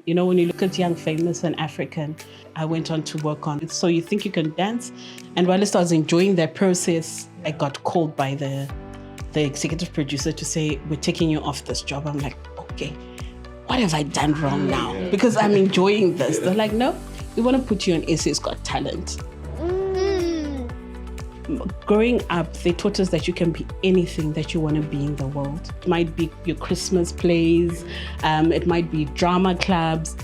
You know, when you look at Young, Famous and African, I went on to work on it. So you think you can dance. And whilst I was enjoying that process, I got called by the executive producer to say, we're taking you off this job. I'm like, okay, what have I done wrong now? Because I'm enjoying this. They're like, no, we want to put you on SA's Got Talent. Growing up, they taught us that you can be anything that you want to be in the world. It might be your Christmas plays, it might be drama clubs.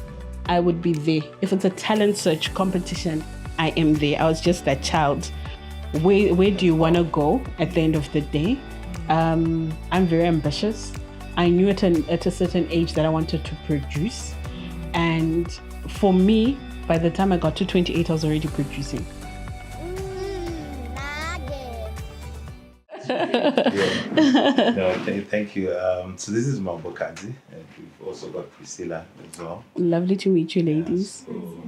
I would be there. If it's a talent search competition, I am there. I was just that child. Where do you want to go at the end of the day? I'm very ambitious. I knew at a certain age that I wanted to produce. And for me, by the time I got to 28, I was already producing. Thank you. So this is Mabokadzi, and we've also got Priscilla as well. Lovely to meet you, ladies. So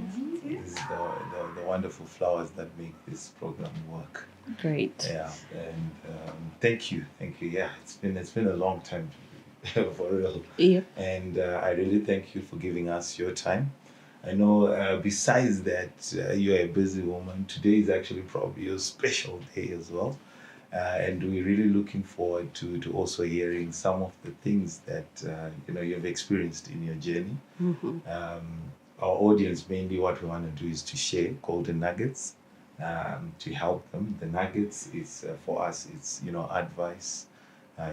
this is the wonderful flowers that make this program work. Great. Yeah, and thank you. Yeah, it's been a long time, for real. Yeah. And I really thank you for giving us your time. I know besides that, you're a busy woman. Today is actually probably your special day as well. And we're really looking forward to also hearing some of the things that you've experienced in your journey. Mm-hmm. Our audience, mainly what we want to do is to share golden nuggets to help them. The nuggets is for us, it's advice,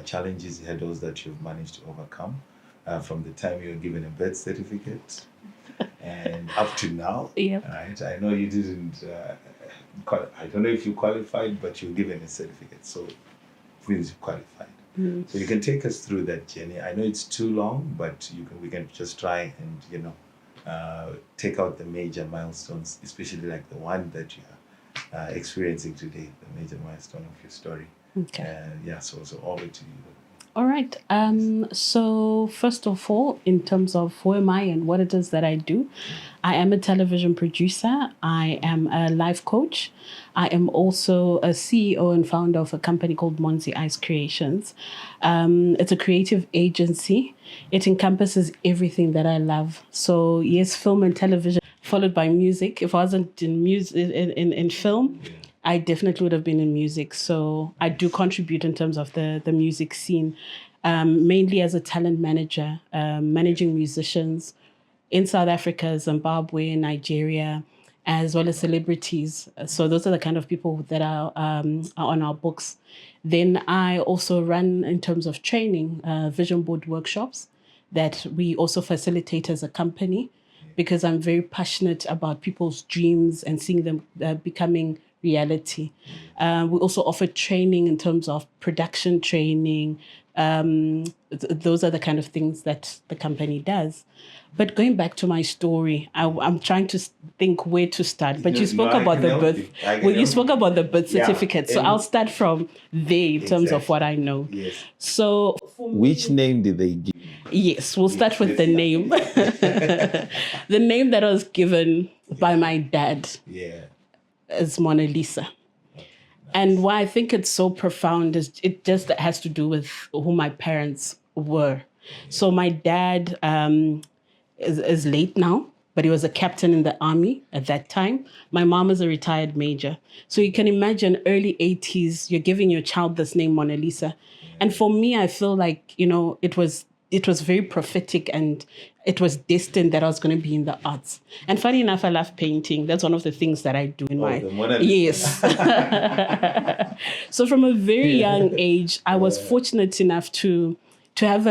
challenges, hurdles that you've managed to overcome from the time you were given a birth certificate and up to now. Yeah. Right? I know you didn't. I don't know if you qualified, but you're given a certificate, so it means you qualified. Mm. So you can take us through that journey. I know it's too long, but we can just try and take out the major milestones, especially like the one that you are experiencing today, the major milestone of your story. Okay. So over to you. All right. So first of all, in terms of who am I and what it is that I do, I am a television producer. I am a life coach. I am also a CEO and founder of a company called Monzi Ice Creations. It's a creative agency. It encompasses everything that I love. So yes, film and television, followed by music. If I wasn't in music, in film, I definitely would have been in music. So I do contribute in terms of the music scene, mainly as a talent manager, managing musicians in South Africa, Zimbabwe, Nigeria, as well as celebrities. So those are the kind of people that are on our books. Then I also run, in terms of training, vision board workshops that we also facilitate as a company, because I'm very passionate about people's dreams and seeing them becoming reality. We also offer training in terms of production training. Those are the kind of things that the company does. But going back to my story, I'm trying to think where to start. But you spoke about the birth. You spoke about the birth certificate. So I'll start from there in terms of what I know. Yes. So, which name did they give? Yes, we'll start with the name. The name that was given by my dad. Yeah. Is Monalisa. Nice. And why I think it's so profound is it just has to do with who my parents were. Yeah. So my dad is late now, but he was a captain in the army at that time. My mom is a retired major. So you can imagine early 80s, you're giving your child this name, Monalisa. Yeah. And for me, I feel like, it was very prophetic, and it was destined that I was going to be in the arts. And funny enough, I love painting. That's one of the things that I do in my... Yes. So from a very young age, I was fortunate enough to have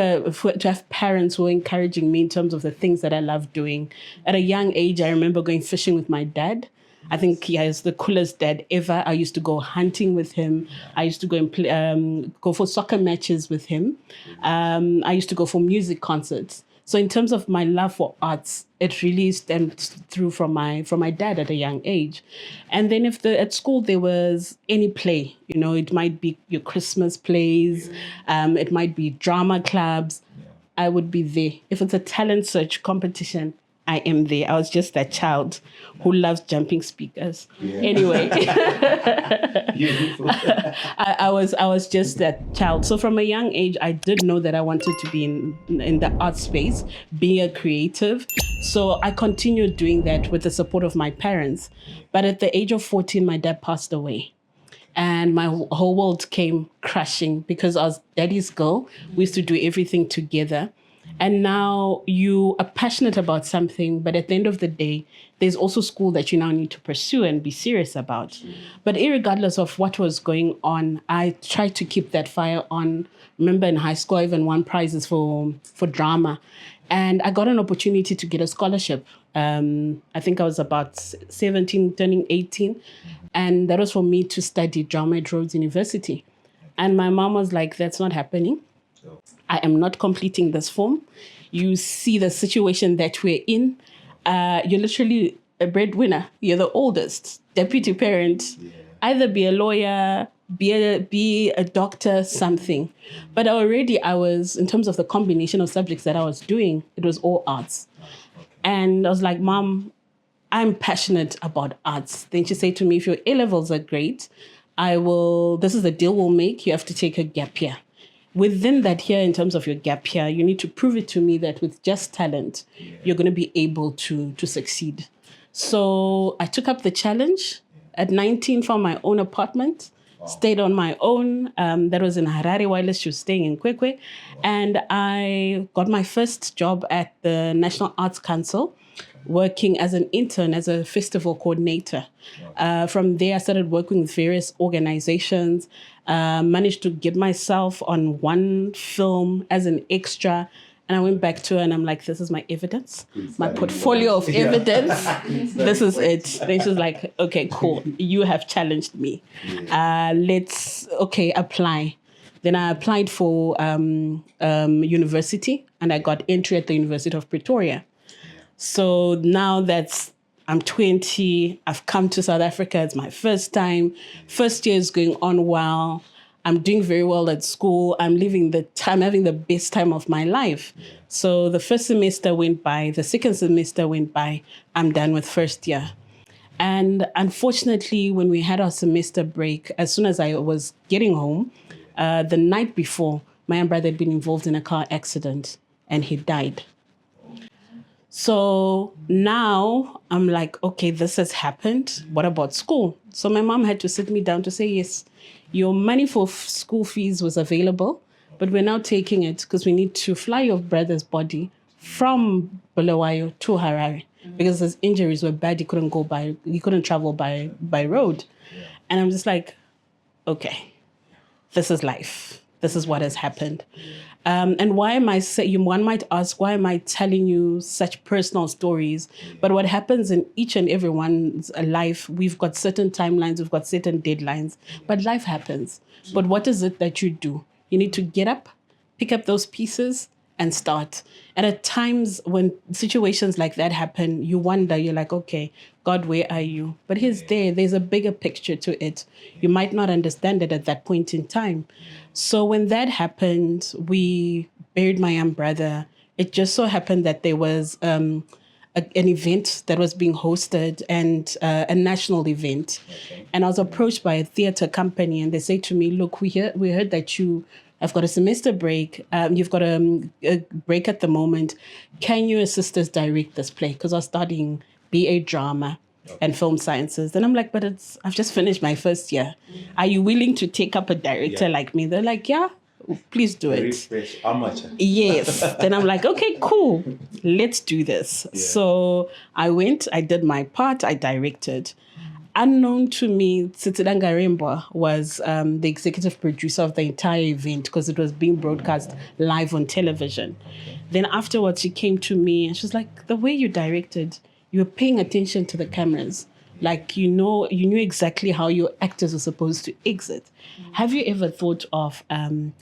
parents who were encouraging me in terms of the things that I love doing. At a young age, I remember going fishing with my dad. I think he is the coolest dad ever. I used to go hunting with him. I used to go and play, go for soccer matches with him. I used to go for music concerts. So in terms of my love for arts, it really stemmed through from my dad at a young age. And then at school there was any play, it might be your Christmas plays, it might be drama clubs. I would be there. If it's a talent search competition, I am there. I was just that child who loves jumping speakers. Yeah. Anyway, Beautiful. I was just that child. So from a young age, I did know that I wanted to be in the art space, being a creative. So I continued doing that with the support of my parents. But at the age of 14, my dad passed away. And my whole world came crashing because I was daddy's girl. We used to do everything together. And now you are passionate about something, but at the end of the day, there's also school that you now need to pursue and be serious about. But irregardless of what was going on, I tried to keep that fire on. Remember in high school, I even won prizes for drama. And I got an opportunity to get a scholarship. I think I was about 17, turning 18. And that was for me to study drama at Rhodes University. And my mom was like, that's not happening. I am not completing this form. You see the situation that we're in. You're literally a breadwinner. You're the oldest, deputy parent. Yeah. Either be a lawyer, be a doctor, something. But already I was, in terms of the combination of subjects that I was doing, it was all arts. And I was like, Mom, I'm passionate about arts. Then she said to me, if your A-levels are great, this is the deal we'll make. You have to take a gap year. Within that year, in terms of your gap year, you need to prove it to me that with just talent, you're going to be able to succeed. So I took up the challenge at 19 from my own apartment, stayed on my own. That was in Harare while she was staying in Kwekwe. And I got my first job at the National Arts Council, working as an intern, as a festival coordinator. From there, I started working with various organizations, managed to get myself on one film as an extra. And I went back to her and I'm like, this is my evidence, my portfolio of evidence. This is it. Then she was like, okay, cool. You have challenged me. Let's apply. Then I applied for university and I got entry at the University of Pretoria. So now I'm 20, I've come to South Africa, it's my first time. First year is going on well. I'm doing very well at school. I'm having the best time of my life. So the first semester went by, the second semester went by, I'm done with first year. And unfortunately, when we had our semester break, as soon as I was getting home, the night before, my young brother had been involved in a car accident and he died. So now I'm like, okay, this has happened. What about school? So my mom had to sit me down to say, yes, your money for school fees was available, but we're now taking it because we need to fly your brother's body from Bulawayo to Harare because his injuries were bad. He couldn't travel by road. And I'm just like, okay, this is life. This is what has happened. And why am I saying, one might ask, why am I telling you such personal stories? But what happens in each and everyone's life, we've got certain timelines, we've got certain deadlines, but life happens. But what is it that you do? You need to get up, pick up those pieces and start. And at times when situations like that happen, you wonder, you're like, okay, God, where are you? But he's there. There's a bigger picture to it. You might not understand it at that point in time. So when that happened, we buried my young brother. It just so happened that there was an event that was being hosted and a national event. Okay. And I was approached by a theater company and they say to me, look, we heard that you have got a semester break. You've got a break at the moment. Can you assist us direct this play? Because I was studying BA drama and film sciences. And I'm like, but I've just finished my first year. Are you willing to take up a director like me? They're like, yeah, please do it. Fresh amateur. Yes. Then I'm like, okay, cool. Let's do this. Yeah. So I went, I did my part, I directed. Unknown to me, Tsitsidanga Remba was the executive producer of the entire event because it was being broadcast live on television. Okay. Then afterwards, she came to me and she was like, the way you directed, you were paying attention to the cameras. Like, you knew exactly how your actors were supposed to exit. Mm-hmm. Have you ever thought of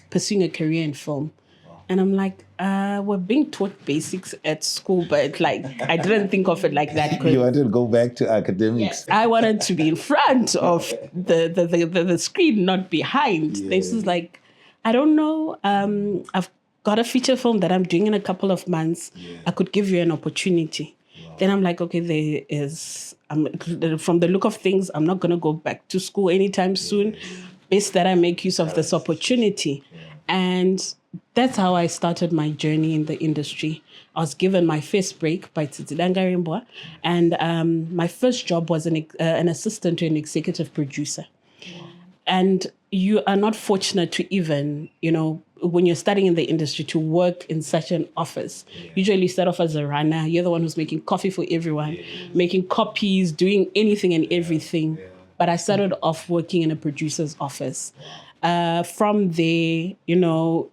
pursuing a career in film? And I'm like, we're being taught basics at school, but like, I didn't think of it like that. You wanted to go back to academics. Yes, I wanted to be in front of the screen, not behind. Yeah. This is like, I don't know. I've got a feature film that I'm doing in a couple of months. Yeah. I could give you an opportunity. Yeah. Then I'm like, okay, from the look of things, I'm not going to go back to school anytime soon. Best that I make use of this opportunity. And that's how I started my journey in the industry. I was given my first break by Titidanga Rimboa, and my first job was an assistant to an executive producer. And you are not fortunate to even, when you're starting in the industry, to work in such an office. Usually you start off as a runner. You're the one who's making coffee for everyone, making copies, doing anything and everything. But I started off working in a producer's office. From there,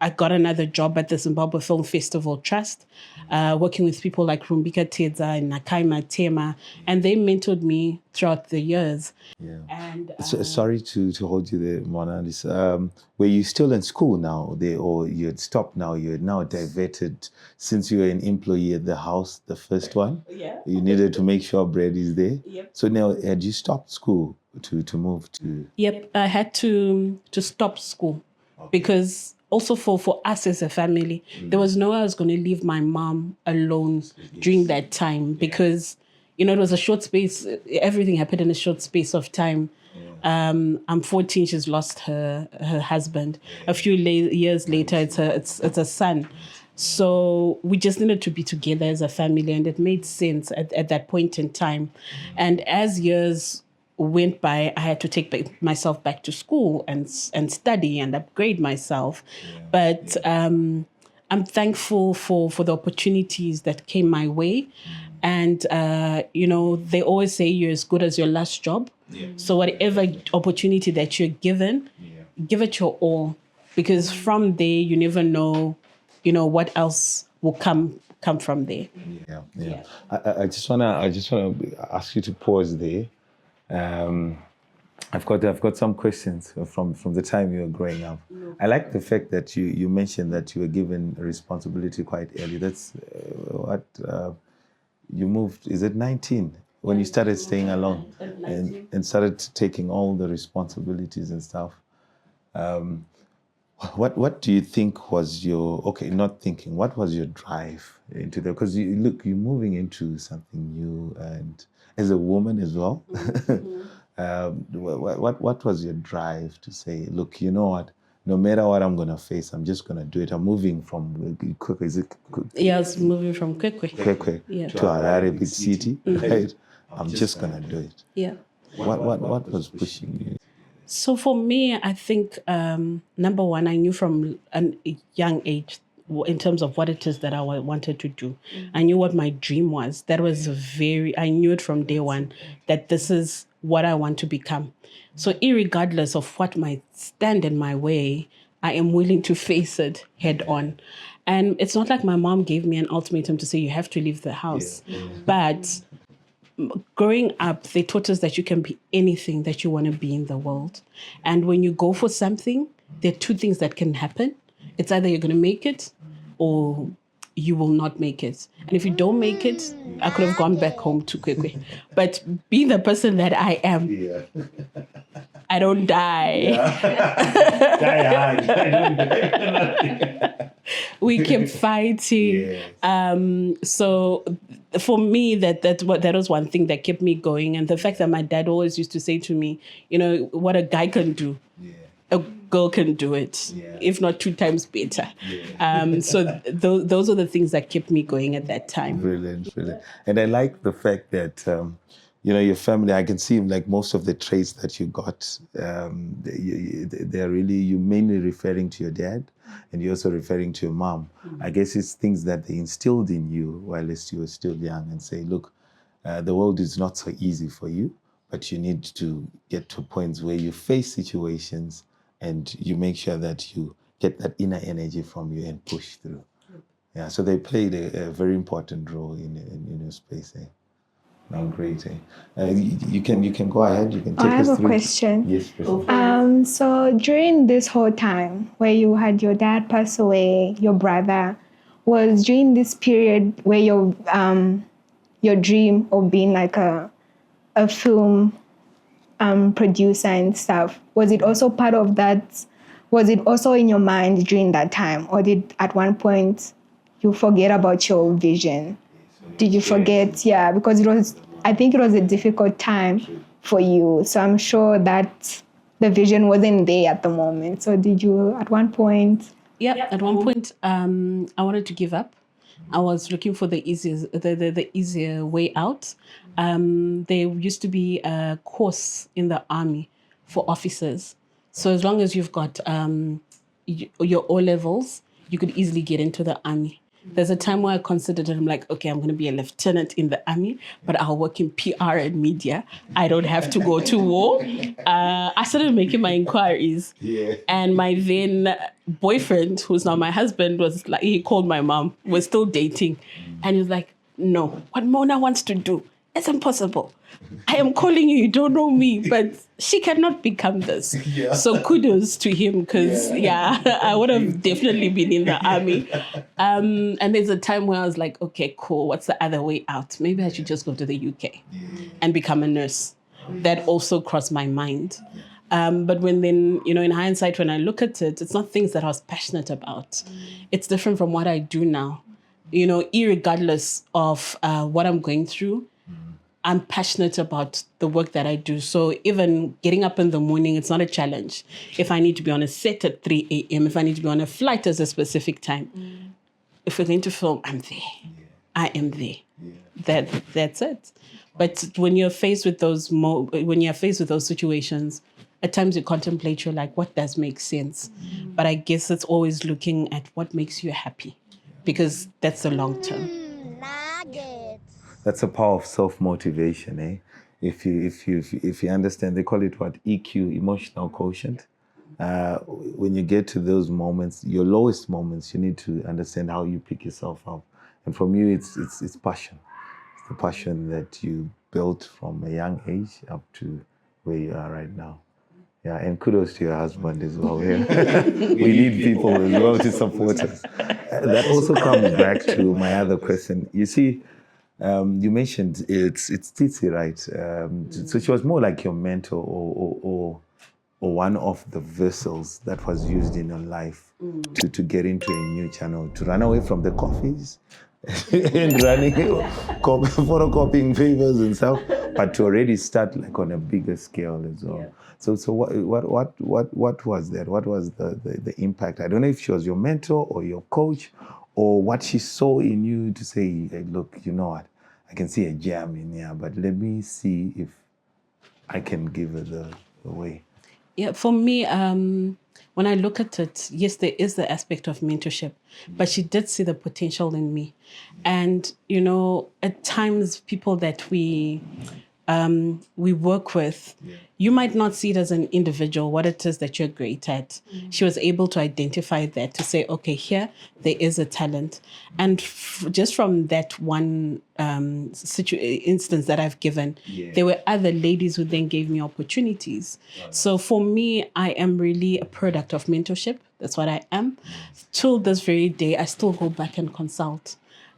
I got another job at the Zimbabwe Film Festival Trust, working with people like Rumbika Tedza and Nakaima Tema, and they mentored me throughout the years. Yeah. And sorry to hold you there, Monalisa. Were you still in school now, or you had stopped now? You had now diverted, since you were an employee at the house, the first one. Yeah. You needed to make sure bread is there. Yep. So now, had you stopped school to move to? Yep, I had to stop school because also for us as a family, there was no way I was going to leave my mom alone during that time because, it was a short space. Everything happened in a short space of time. I'm 14. She's lost her husband. A few years later, it's a son. So we just needed to be together as a family, and it made sense at that point in time. And as years went by, I had to take myself back to school and study and upgrade myself. But I'm thankful for the opportunities that came my way. And, they always say you're as good as your last job. So whatever opportunity that you're given, give it your all. Because from there, you never know, what else will come from there. Yeah. I just wanna ask you to pause there. I've got some questions from the time you were growing up. I like the fact that you mentioned that you were given responsibility quite early. That's you moved. Is it 19 when you started staying alone and started taking all the responsibilities and stuff? What do you think was your what was your drive into that? Because you're moving into something new, and as a woman as well. What was your drive to say, look, you know what? No matter what I'm gonna face, I'm just gonna do it. I'm moving from Kwekwe. Is it? Yeah, I was moving from Kwekwe to Harare, big city, right? I'm just gonna do it. Yeah. What was pushing you? So for me, I think number one, I knew from a young age in terms of what it is that I wanted to do. I knew what my dream was. I knew it from day one that this is what I want to become. So irregardless of what might stand in my way, I am willing to face it head on. And it's not like my mom gave me an ultimatum to say you have to leave the house. But growing up, they taught us that you can be anything that you want to be in the world. And when you go for something, there are two things that can happen. It's either you're going to make it or you will not make it. And if you don't make it, I could have gone back home to Kwekwe. But being the person that I am, I don't die. We kept fighting. So for me, that was one thing that kept me going. And the fact that my dad always used to say to me, what a guy can do, a girl can do it, if not 2 times better. So those are the things that kept me going at that time. Brilliant. And I like the fact that, your family, I can see like most of the traits that you got, they're really, you're mainly referring to your dad and you're also referring to your mom. I guess it's things that they instilled in you while you were still young and say, look, the world is not so easy for you, but you need to get to points where you face situations and you make sure that you get that inner energy from you and push through. Yeah, so they played a very important role in your space. No, great. You can go ahead. You can take us through. I have a question. Yes, please. So during this whole time where you had your dad pass away, your brother, was during this period where your dream of being like a film producer and stuff, was it also part of that? Was it also in your mind during that time, or did at one point you forget about your vision? did you forget? Yeah, because I think it was a difficult time for you. So I'm sure that the vision wasn't there at the moment. So did you at one point? Yeah, at one point, I wanted to give up. I was looking for the easier way out. There used to be a course in the army for officers. So as long as you've got your O levels, you could easily get into the army. There's a time where I considered it. I'm like, okay, I'm going to be a lieutenant in the army, but I'll work in PR and media. I don't have to go to war. I started making my inquiries. Yeah. And my then boyfriend, who's now my husband, was like, he called my mom. We're still dating. And he was like, no, what Mona wants to do, it's impossible. I am calling you, you don't know me, but she cannot become this. Yeah. So kudos to him, because I would have definitely been in the army. And there's a time where I was like, okay, cool, what's the other way out? Maybe I should just go to the UK and become a nurse. That also crossed my mind. But when then, in hindsight, when I look at it, it's not things that I was passionate about. It's different from what I do now. Irregardless of what I'm going through, I'm passionate about the work that I do. So even getting up in the morning, it's not a challenge. If I need to be on a set at 3 a.m., if I need to be on a flight at a specific time, if we're going to film, I'm there. I am there. That's it. But when you're faced with those situations, at times you contemplate, you're like, what does make sense? But I guess it's always looking at what makes you happy, because that's the long term. That's the power of self-motivation, eh? If you understand, they call it what? EQ, emotional quotient. When you get to those moments, your lowest moments, you need to understand how you pick yourself up. And from you, it's passion. It's the passion that you built from a young age up to where you are right now. Yeah, and kudos to your husband as well. Yeah. We need people as well to support us. That also comes back to my other question. You see, you mentioned it's Titi, right? So she was more like your mentor or one of the vessels that was used in your life to get into a new channel, to run away from the coffees and running, photocopying papers and stuff, but to already start like on a bigger scale as well. Yeah. So what was that? What was the impact? I don't know if she was your mentor or your coach, or what she saw in you to say, hey, look, you know what? I can see a gem in here, but let me see if I can give her the way. Yeah, for me, when I look at it, yes, there is the aspect of mentorship, but she did see the potential in me. And, at times people that we work with, you might not see it as an individual, what it is that you're great at. She was able to identify that, to say, okay, here, there is a talent. And just from that one instance that I've given, there were other ladies who then gave me opportunities. Right. So for me, I am really a product of mentorship. That's what I am. Till this very day, I still go back and consult.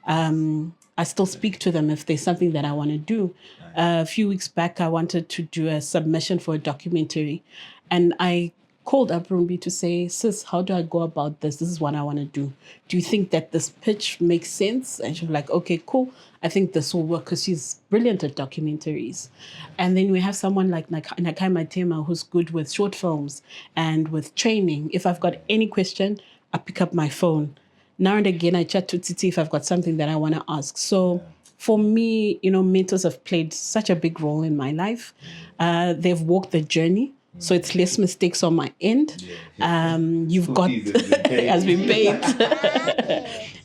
I still speak to them if there's something that I want to do. A few weeks back, I wanted to do a submission for a documentary. And I called up Rumbi to say, sis, how do I go about this? This is what I want to do. Do you think that this pitch makes sense? And she was like, okay, cool. I think this will work, because she's brilliant at documentaries. And then we have someone like Nakai Matema, who's good with short films and with training. If I've got any question, I pick up my phone. Now and again, I chat to Titi if I've got something that I want to ask. So for me, mentors have played such a big role in my life. They've walked the journey, so it's less mistakes on my end. You've got has been paid.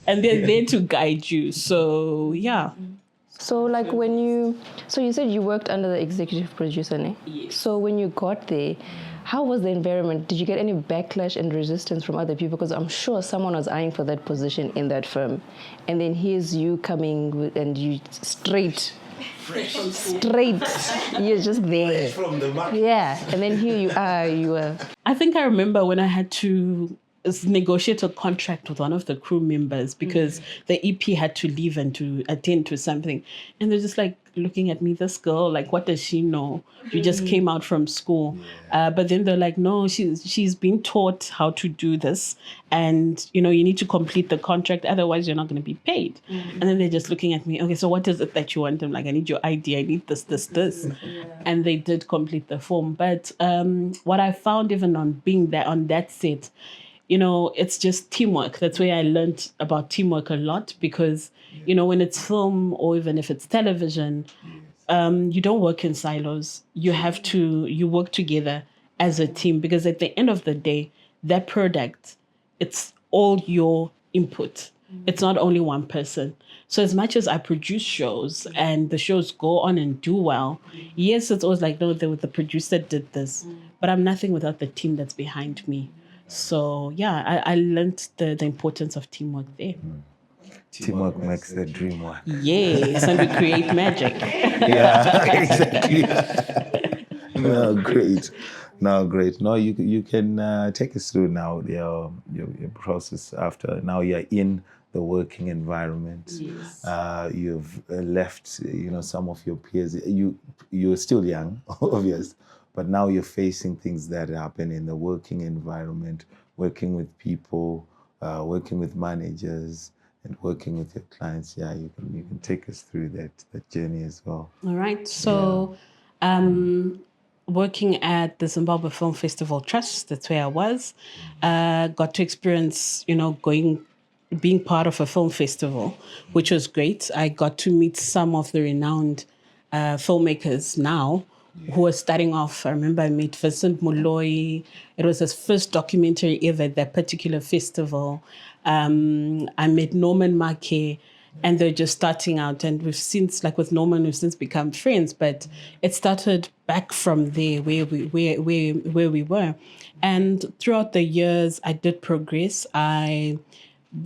And they're there to guide you. So, yeah. So, like you said you worked under the executive producer, ne? Yes. So when you got there, how was the environment? Did you get any backlash and resistance from other people? Because I'm sure someone was eyeing for that position in that firm. And then here's you coming and you straight. You're just there. Fresh from the market. Yeah. And then here you are. I think I remember when I had to negotiate a contract with one of the crew members because the EP had to leave and to attend to something. And they're just like looking at me, this girl, like, what does she know? You just came out from school. But then they're like, no, she's been taught how to do this. And, you need to complete the contract. Otherwise, you're not going to be paid. And then they're just looking at me. Okay, so what is it that you want? I'm like, I need your ID. I need this. And they did complete the form. But what I found even on being there on that set, it's just teamwork. That's where I learned about teamwork a lot because, when it's film or even if it's television, you don't work in silos. You work together as a team because at the end of the day, that product, it's all your input. It's not only one person. So as much as I produce shows and the shows go on and do well, yes, it's always like, no, the producer did this, but I'm nothing without the team that's behind me. So, yeah, I learned the importance of teamwork there. Teamwork makes the dream work. Yes, and we create magic. Yeah, exactly. No, great. No, you can take us through now your process after. Now you're in the working environment. Yes. You've left, some of your peers. You're still young, obvious. But now you're facing things that happen in the working environment, working with people, working with managers, and working with your clients. Yeah, you can take us through that journey as well. All right. So, working at the Zimbabwe Film Festival Trust, that's where I was. Got to experience, being part of a film festival, which was great. I got to meet some of the renowned filmmakers now who were starting off. I remember I met Vincent Moloi. It was his first documentary ever at that particular festival. I met Norman Make, and they're just starting out. And we've since, like with Norman, we've since become friends. But it started back from there where we were. And throughout the years, I did progress.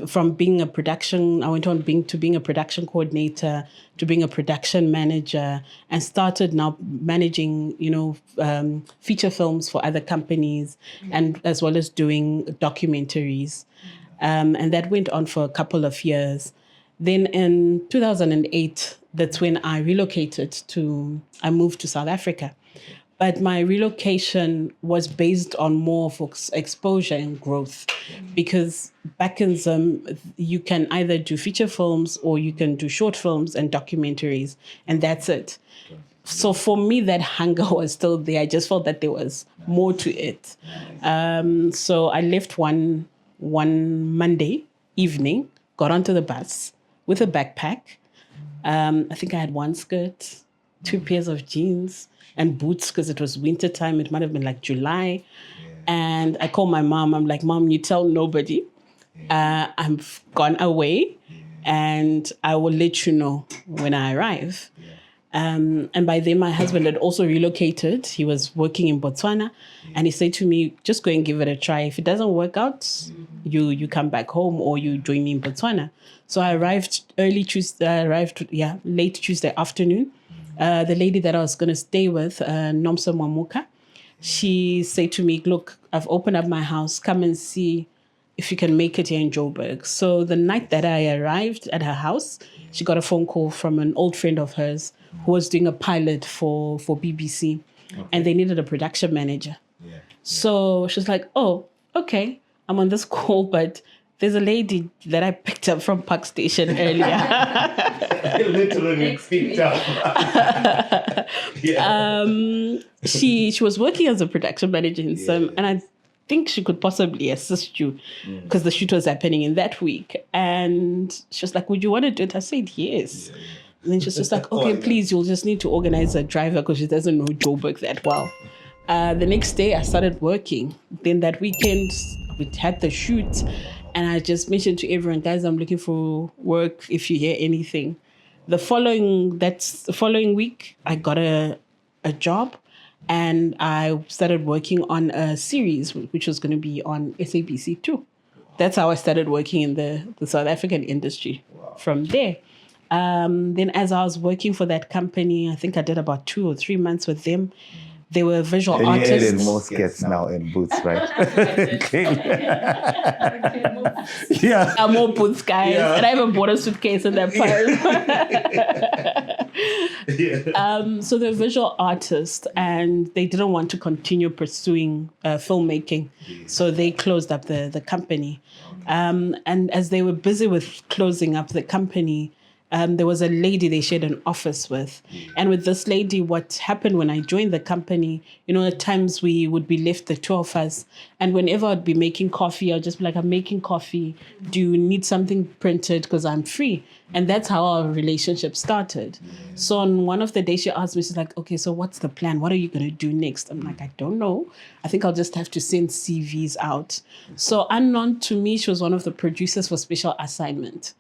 From being a production, I went on to being a production coordinator, to being a production manager, and started now managing, feature films for other companies, and as well as doing documentaries. And that went on for a couple of years. Then in 2008, that's when I moved to South Africa. But my relocation was based on more of exposure and growth, because back in Zim, you can either do feature films or you can do short films and documentaries, and that's it. So for me, that hunger was still there. I just felt that there was more to it. So I left one Monday evening, got onto the bus with a backpack. I think I had one skirt, 2 pairs of jeans, and boots because it was winter time. It might have been like July. And I called my mom. I'm like, Mom, you tell nobody. I'm gone away, and I will let you know when I arrive. And by then, my husband had also relocated. He was working in Botswana, and he said to me, just go and give it a try. If it doesn't work out, you come back home or you join me in Botswana. So I arrived late Tuesday afternoon. The lady that I was going to stay with, Nomsa Mwamuka, she said to me, look, I've opened up my house. Come and see if you can make it here in Joburg. So the night that I arrived at her house, she got a phone call from an old friend of hers who was doing a pilot for BBC. Okay. And they needed a production manager. So she was like, oh, okay, I'm on this call, but there's a lady that I picked up from Park Station earlier. Literally picked up. She was working as a production manager in some, and I think she could possibly assist you because the shoot was happening in that week. And she was like, would you want to do it? I said, yes. And then she was just like, okay, please, you'll just need to organize a driver because she doesn't know Joburg that well. The next day I started working. Then that weekend we had the shoot, and I just mentioned to everyone, guys, I'm looking for work if you hear anything. The following week, I got a job, and I started working on a series which was going to be on SABC 2. That's how I started working in the South African industry. Wow. From there. Then as I was working for that company, I think I did about 2 or 3 months with them. They were visual And you artists. added more skets now in Boots, right? Yeah. I'm more boots guys, Yeah. and I even bought a suitcase in that firm. So they're visual artists, and they didn't want to continue pursuing filmmaking, so they closed up the company. And as they were busy with closing up the company, there was a lady they shared an office with. And with this lady, what happened when I joined the company, at times we would be left, the two of us. And whenever I'd be making coffee, I'd just be like, I'm making coffee. Do you need something printed? Because I'm free. And that's how our relationship started. So on one of the days she asked me, she's like, okay, so what's the plan? What are you going to do next? I'm like, I don't know. I think I'll just have to send CVs out. So unknown to me, she was one of the producers for Special Assignment.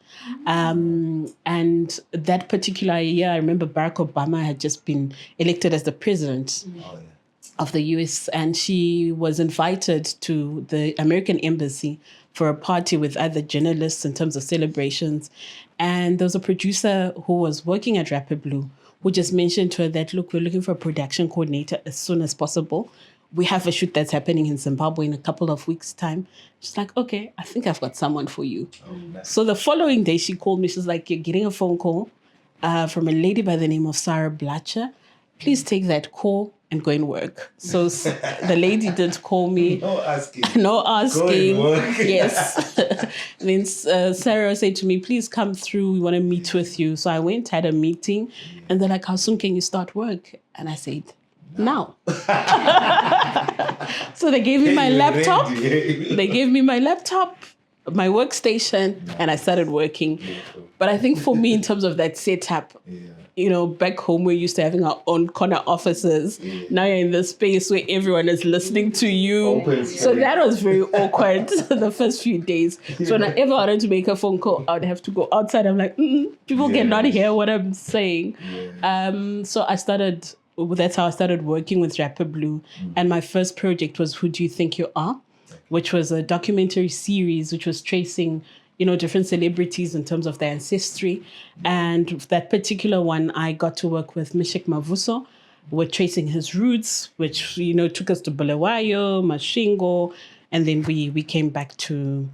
And that particular year, I remember Barack Obama had just been elected as the president of the US, and she was invited to the American embassy for a party with other journalists in terms of celebrations. And there was a producer who was working at Rapid Blue who just mentioned to her that, look, we're looking for a production coordinator as soon as possible. We have a shoot that's happening in Zimbabwe in a couple of weeks' time. She's like, okay, I think I've got someone for you. Nice. So the following day, she called me. She's like, you're getting a phone call from a lady by the name of Sarah Blatcher. Please take that call and go and work. So the lady did call me. No asking. No asking. Go and work. Yes. Then Sarah said to me, please come through. We want to meet with you. So I went, had a meeting. And they're like, how soon can you start work? And I said, now. So they gave me my laptop. They gave me my laptop, my workstation, and I started working. But I think for me, in terms of that setup, back home, we're used to having our own corner offices. Now you're in this space where everyone is listening to you. So that was very awkward the first few days. So whenever I wanted to make a phone call, I would have to go outside. I'm like, people cannot hear what I'm saying. So that's how I started working with Rapid Blue. And my first project was Who Do You Think You Are? Which was a documentary series which was tracing, different celebrities in terms of their ancestry. And that particular one, I got to work with Mishik Mavuso. We're tracing his roots, which, took us to Bulawayo, Mashingo, and then we came back to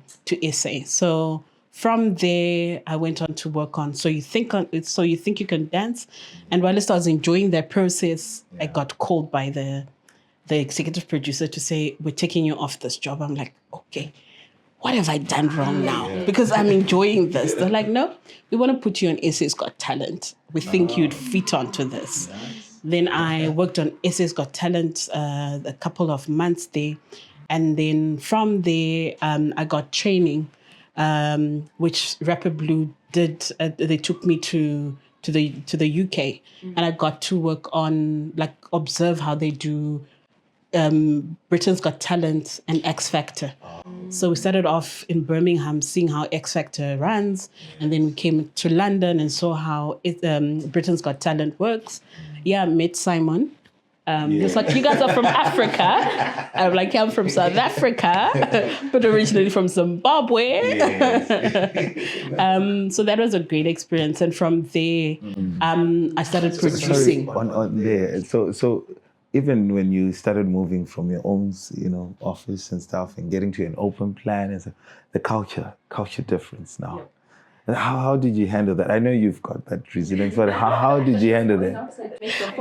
SA. So from there, I went on to work on So You Think You Can Dance. And whilst I was enjoying that process, I got called by the executive producer to say, we're taking you off this job. I'm like, okay, what have I done wrong now? Because I'm enjoying this. They're like, no, we want to put you on SA's Got Talent. We think you'd fit onto this. Nice. Then I worked on SA's Got Talent a couple of months there. And then from there, I got training, which Rapid Blue did. They took me to the UK, and I got to work on, observe how they do Britain's Got Talent and X Factor. So we started off in Birmingham, seeing how X Factor runs, and then we came to London and saw how Britain's Got Talent works. Yeah, I met Simon. Just like, you guys are from Africa. I'm like, I'm from South Africa, but originally from Zimbabwe. So that was a great experience. And from there, I started producing. Sorry, on there. So even when you started moving from your own, office and stuff and getting to an open plan, and the culture difference now. And how did you handle that? I know you've got that resilience, but how did you handle that?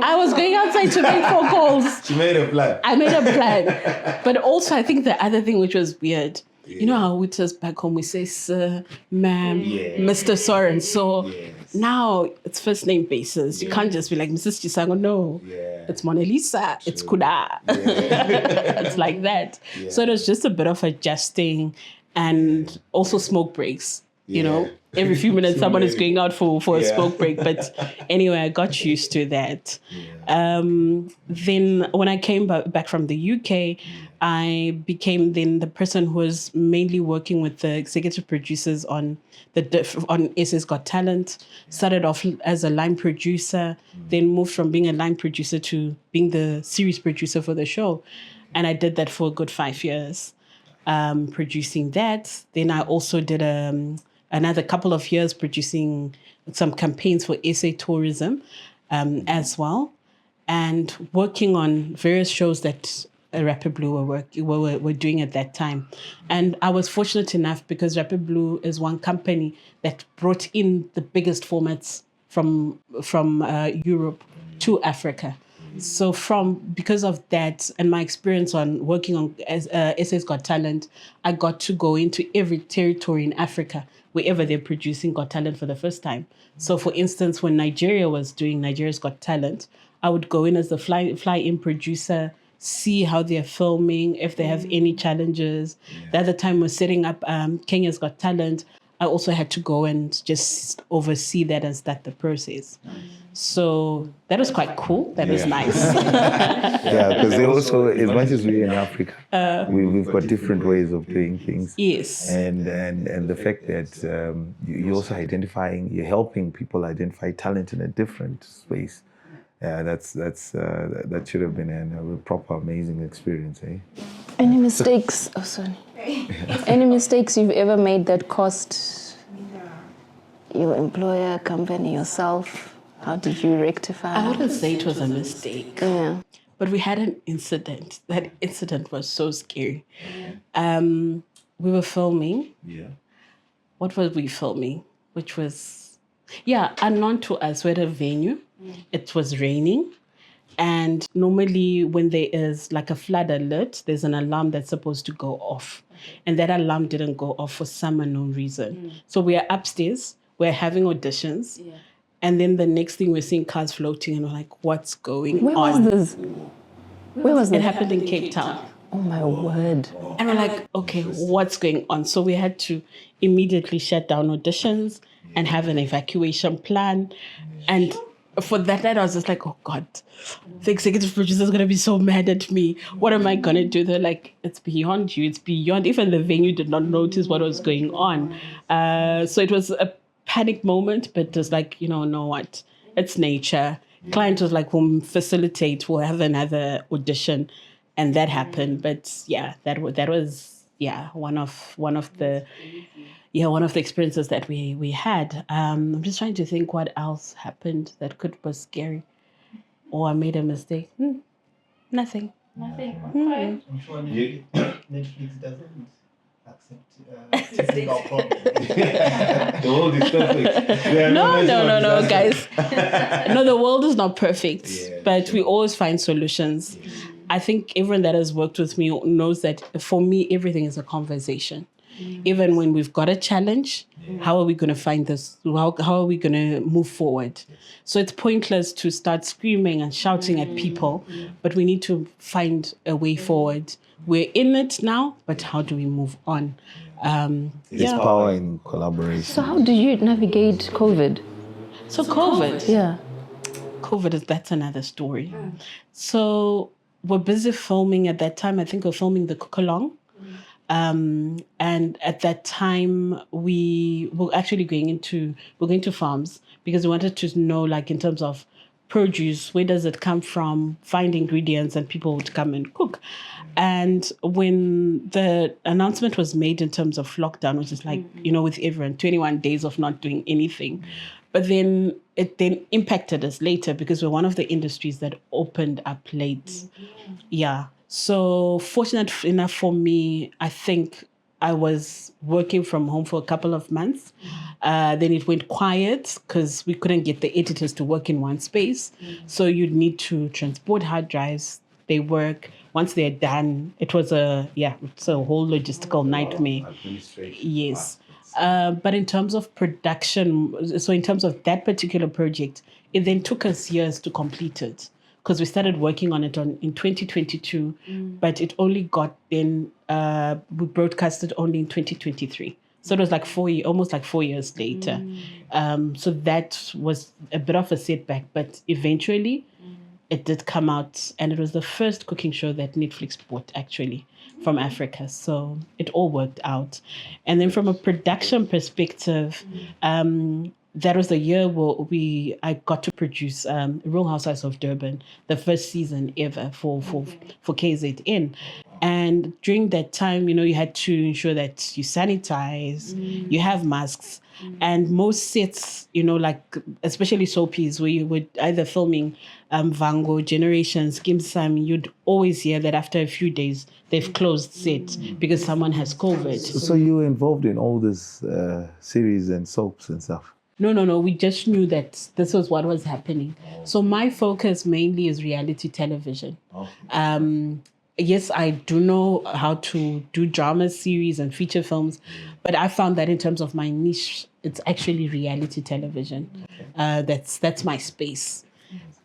I was going outside to make phone calls. She made a plan. I made a plan. But also, I think the other thing which was weird, you know how with us back home we say, sir, ma'am, Mr. So-and-so. Yes. Now it's first name basis. You can't just be like, Mrs. Chisango. No, it's Monalisa. True. It's Kuda. It's like that. Yeah. So it was just a bit of adjusting, and also smoke breaks. Every few minutes someone is going out for a smoke break. But anyway, I got used to that. Then when I came back from the UK, I became then the person who was mainly working with the executive producers on SA's Got Talent. Started off as a line producer, then moved from being a line producer to being the series producer for the show. And I did that for a good 5 years, producing that. Then I also did another couple of years producing some campaigns for SA Tourism as well. and working on various shows that Rapid Blue were doing at that time. And I was fortunate enough because Rapid Blue is one company that brought in the biggest formats from Europe to Africa. So because of that and my experience on working on SA's Got Talent, I got to go into every territory in Africa wherever they're producing Got Talent for the first time. So for instance, when Nigeria was doing Nigeria's Got Talent, I would go in as the fly-in producer, see how they're filming, if they have any challenges. The other time we're setting up Kenya's Got Talent, I also had to go and just oversee that and start the process. So that was quite cool. That was nice. Yeah, because they also, as much as we're in Africa, we've got different ways of doing things. Yes. And the fact that you're also you're helping people identify talent in a different space. Yeah, that should have been a proper amazing experience, eh? Any mistakes? Oh, sorry. Any mistakes you've ever made that cost your employer, company, yourself? How did you rectify? I wouldn't say it was a mistake. Yeah. But we had an incident. That incident was so scary. We were filming. Yeah. What were we filming? Which was, unknown to us. We had a venue. It was raining. And normally when there is like a flood alert, there's an alarm that's supposed to go off. And that alarm didn't go off for some unknown reason. So we are upstairs. We're having auditions. Yeah. And then the next thing we're seeing cars floating and we're like, what's going on? Where was this? Where was It happened in Cape Town. Oh my word. And we're like, okay, what's going on? So we had to immediately shut down auditions and have an evacuation plan. And for that night, I was just like, oh God, the executive producer is going to be so mad at me. What am I going to do? They're like, it's beyond you. It's beyond. Even the venue did not notice what was going on. So it was a panic moment, but it was like, know what? It's nature. Client was like, we'll facilitate. We'll have another audition. And that happened. But yeah, that was one of the experiences that we had. I'm just trying to think what else happened that was scary, or I made a mistake. Nothing. I'm sure Netflix doesn't accept fixing our problems. The world is perfect. No, guys. No, the world is not perfect, but we always find solutions. I think everyone that has worked with me knows that for me, everything is a conversation. Even when we've got a challenge, how are we going to find this? How are we going to move forward? So it's pointless to start screaming and shouting at people, but we need to find a way forward. We're in it now, but how do we move on? It's power in collaboration. So how do you navigate COVID? So COVID. Yeah. That's another story. So we're busy filming at that time. I think we're filming the cook-along. And at that time, we were actually going to farms because we wanted to know, like, in terms of produce, where does it come from, find ingredients, and people would come and cook. And when the announcement was made in terms of lockdown, which is like, with everyone, 21 days of not doing anything. But then it then impacted us later because we're one of the industries that opened up late. Yeah. So fortunate enough for me, I think I was working from home for a couple of months. Then it went quiet because we couldn't get the editors to work in one space. So you'd need to transport hard drives. They work. Once they're done, it's a whole logistical nightmare. Yes. But in terms of production, so in terms of that particular project, it then took us years to complete it. Because we started working on it in 2022, but it only got then, we broadcasted only in 2023. So it was like almost like 4 years later. So that was a bit of a setback, but eventually it did come out, and it was the first cooking show that Netflix bought actually from Africa. So it all worked out. And then from a production perspective, that was the year where I got to produce Real Housewives of Durban, the first season ever for KZN. And during that time, you had to ensure that you sanitize, you have masks. And most sets, like especially soapies, where you would either filming Vango, Generations, Kim Sam, you'd always hear that after a few days, they've closed set because someone has COVID. So you were involved in all this series and soaps and stuff? No. We just knew that this was what was happening. So my focus mainly is reality television. Yes, I do know how to do drama series and feature films, but I found that in terms of my niche, it's actually reality television. That's my space.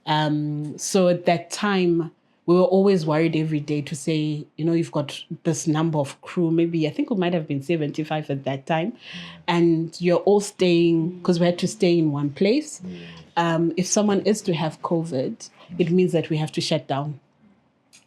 So at that time, we were always worried every day to say, you've got this number of crew, maybe I think it might have been 75 at that time, and you're all staying, because we had to stay in one place. If someone is to have COVID, it means that we have to shut down.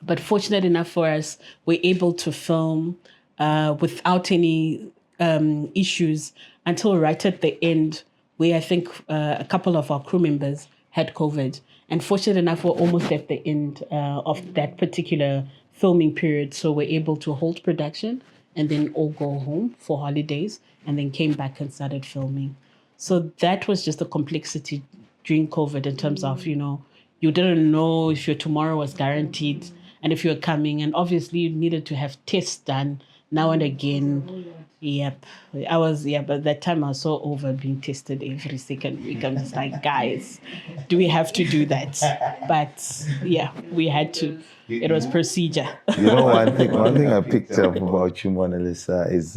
But fortunate enough for us, we're able to film without any issues until right at the end, where I think a couple of our crew members had COVID. And fortunate enough, we're almost at the end of that particular filming period. So we're able to hold production and then all go home for holidays and then came back and started filming. So that was just the complexity during COVID in terms of, you didn't know if your tomorrow was guaranteed and if you were coming. And obviously you needed to have tests done now and again. Yep. But that time I was so over being tested every second week. I'm just like, guys, do we have to do that? But yeah, we had to. It was procedure. One thing I picked up about you, Monalisa, is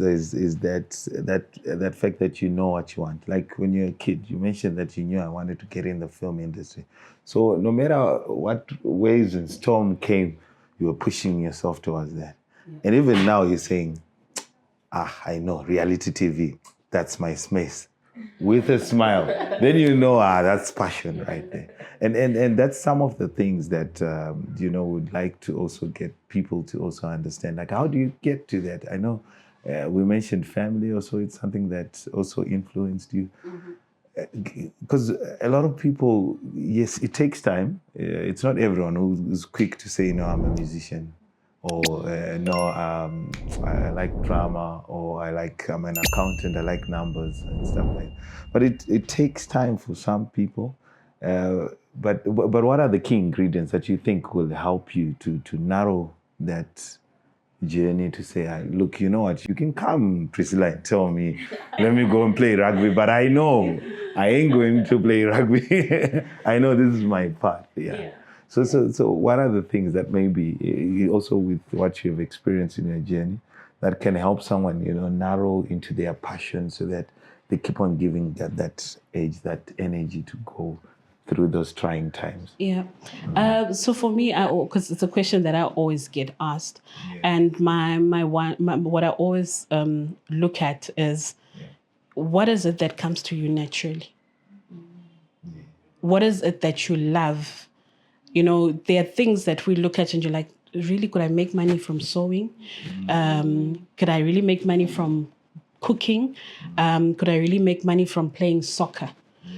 that fact that you know what you want. Like when you're a kid, you mentioned that you knew I wanted to get in the film industry. So no matter what waves and storm came, you were pushing yourself towards that. Yeah. And even now you're saying, I know, reality TV, that's my space. With a smile. Then that's passion right there. And that's some of the things that, would like to also get people to also understand. Like, how do you get to that? I know we mentioned family also. It's something that also influenced you. Because a lot of people, yes, it takes time. It's not everyone who's quick to say, no, I'm a musician. Or I like drama, or I'm an accountant, I like numbers and stuff like that. But it takes time for some people. But what are the key ingredients that you think will help you to narrow that journey to say, look, you know what, you can come, Priscilla, and tell me, let me go and play rugby, but I know I ain't going to play rugby. I know this is my part. Yeah. So what are the things that maybe also with what you've experienced in your journey that can help someone, narrow into their passion so that they keep on giving that edge, that energy to go through those trying times? Yeah. So for me, because it's a question that I always get asked, and my what I always look at is, what is it that comes to you naturally? What is it that you love? There are things that we look at and you're like, really, could I make money from sewing? Could I really make money from cooking? Could I really make money from playing soccer?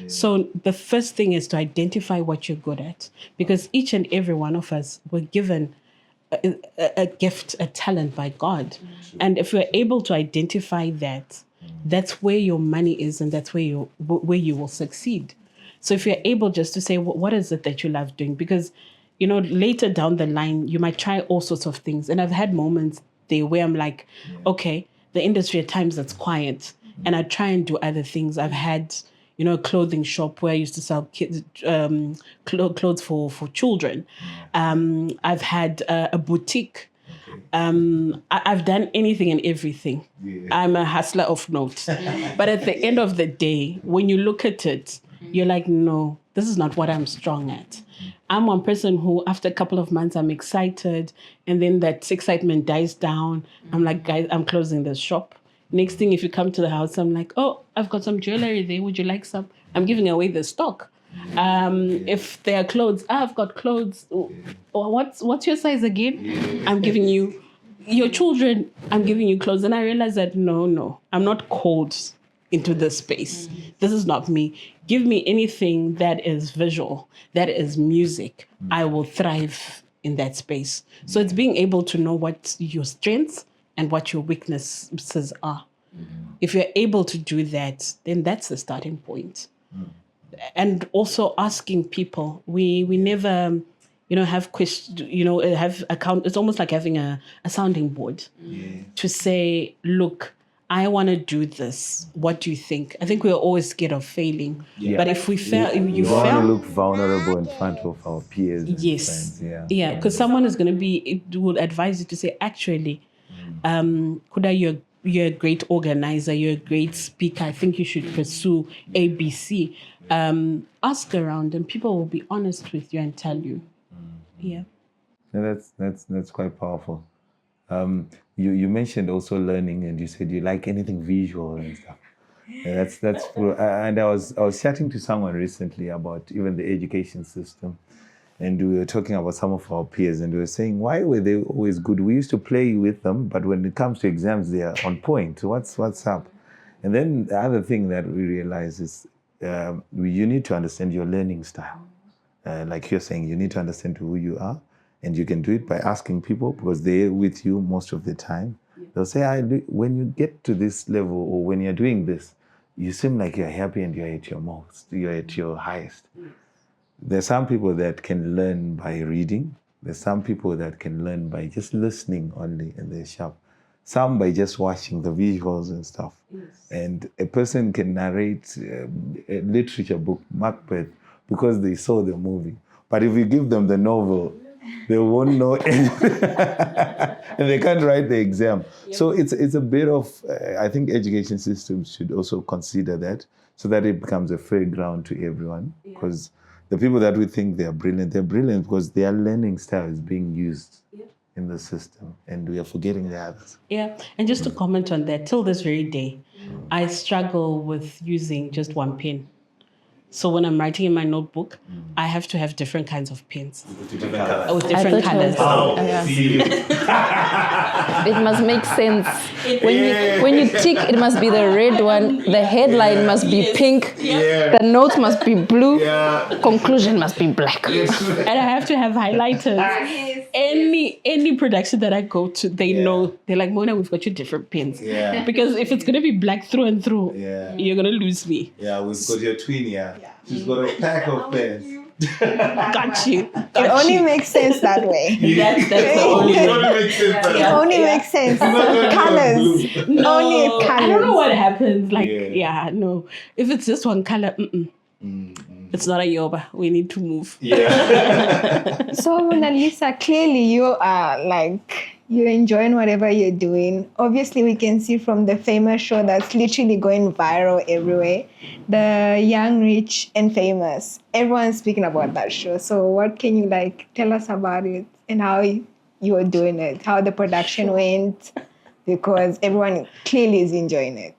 So the first thing is to identify what you're good at, because each and every one of us were given a gift, a talent by God. And if you're able to identify that, that's where your money is, and that's where you will succeed. So if you're able just to say, what is it that you love doing? Because, later down the line, you might try all sorts of things. And I've had moments there where I'm like, okay, the industry at times that's quiet. And I try and do other things. I've had, a clothing shop where I used to sell kids, clothes for children. I've had a boutique. I've done anything and everything. I'm a hustler of note. But at the end of the day, when you look at it, you're like, no, this is not what I'm strong at. I'm one person who, after a couple of months, I'm excited. And then that excitement dies down. I'm like, guys, I'm closing this shop. Next thing, if you come to the house, I'm like, oh, I've got some jewelry there. Would you like some? I'm giving away the stock. If there are clothes, I've got clothes. Oh, what's your size again? I'm giving you your children. I'm giving you clothes. And I realized that, no, I'm not called into this space. This is not me. Give me anything that is visual, that is music. I will thrive in that space. So it's being able to know what your strengths and what your weaknesses are. If you're able to do that, then that's the starting point. And also asking people. We never, have questions. Have account. It's almost like having a sounding board to say, look, I want to do this. What do you think? I think we're always scared of failing. Yeah. But if we fail, You don't want to look vulnerable in front of our peers and yes, friends. yeah, because someone is going to will advise you to say, actually, Kuda, you're a great organizer, you're a great speaker. I think you should pursue ABC. Ask around, and people will be honest with you and tell you. Yeah. No, that's quite powerful. You mentioned also learning, and you said you like anything visual and stuff. Yeah, that's cool. And I was chatting to someone recently about even the education system, and we were talking about some of our peers, and we were saying, why were they always good? We used to play with them, but when it comes to exams, they are on point. What's up? And then the other thing that we realize is you need to understand your learning style. Like you're saying, you need to understand who you are, and you can do it by asking people because they're with you most of the time. They'll say, when you get to this level or when you're doing this, you seem like you're happy and you're at your most, you're at your highest. There's some people that can learn by reading. There's some people that can learn by just listening only and they're sharp. Some by just watching the visuals and stuff. Yes. And a person can narrate a literature book, Macbeth, because they saw the movie. But if you give them the novel, they won't know anything. And they can't write the exam. Yep. So it's a bit of, I think education systems should also consider that so that it becomes a fair ground to everyone. Because the people that we think they're brilliant because their learning style is being used in the system. And we are forgetting the others. Yeah, and just to comment on that, till this very day, I struggle with using just one pen. So when I'm writing in my notebook, I have to have different kinds of pens. With different colors. It must make sense. When you tick, it must be the red one. The headline must be pink. The note must be blue. Conclusion must be black. And I have to have highlighters. Any production that I go to, they know. They're like, Mona, we've got you different pens. Because if it's going to be black through and through, you're going to lose me. Yeah, we've got your twin, She's got a pack of pens. Got you. It only makes sense that way. That's the only way. It only makes sense. Colors. Only colors. I don't know what happens. No. If it's just one color, it's not a Yoba. We need to move. So, Monalisa, clearly you are you're enjoying whatever you're doing. Obviously, we can see from the famous show that's literally going viral everywhere, The Young, Rich and Famous. Everyone's speaking about that show. So what can you tell us about it and how you are doing it, how the production went, because everyone clearly is enjoying it.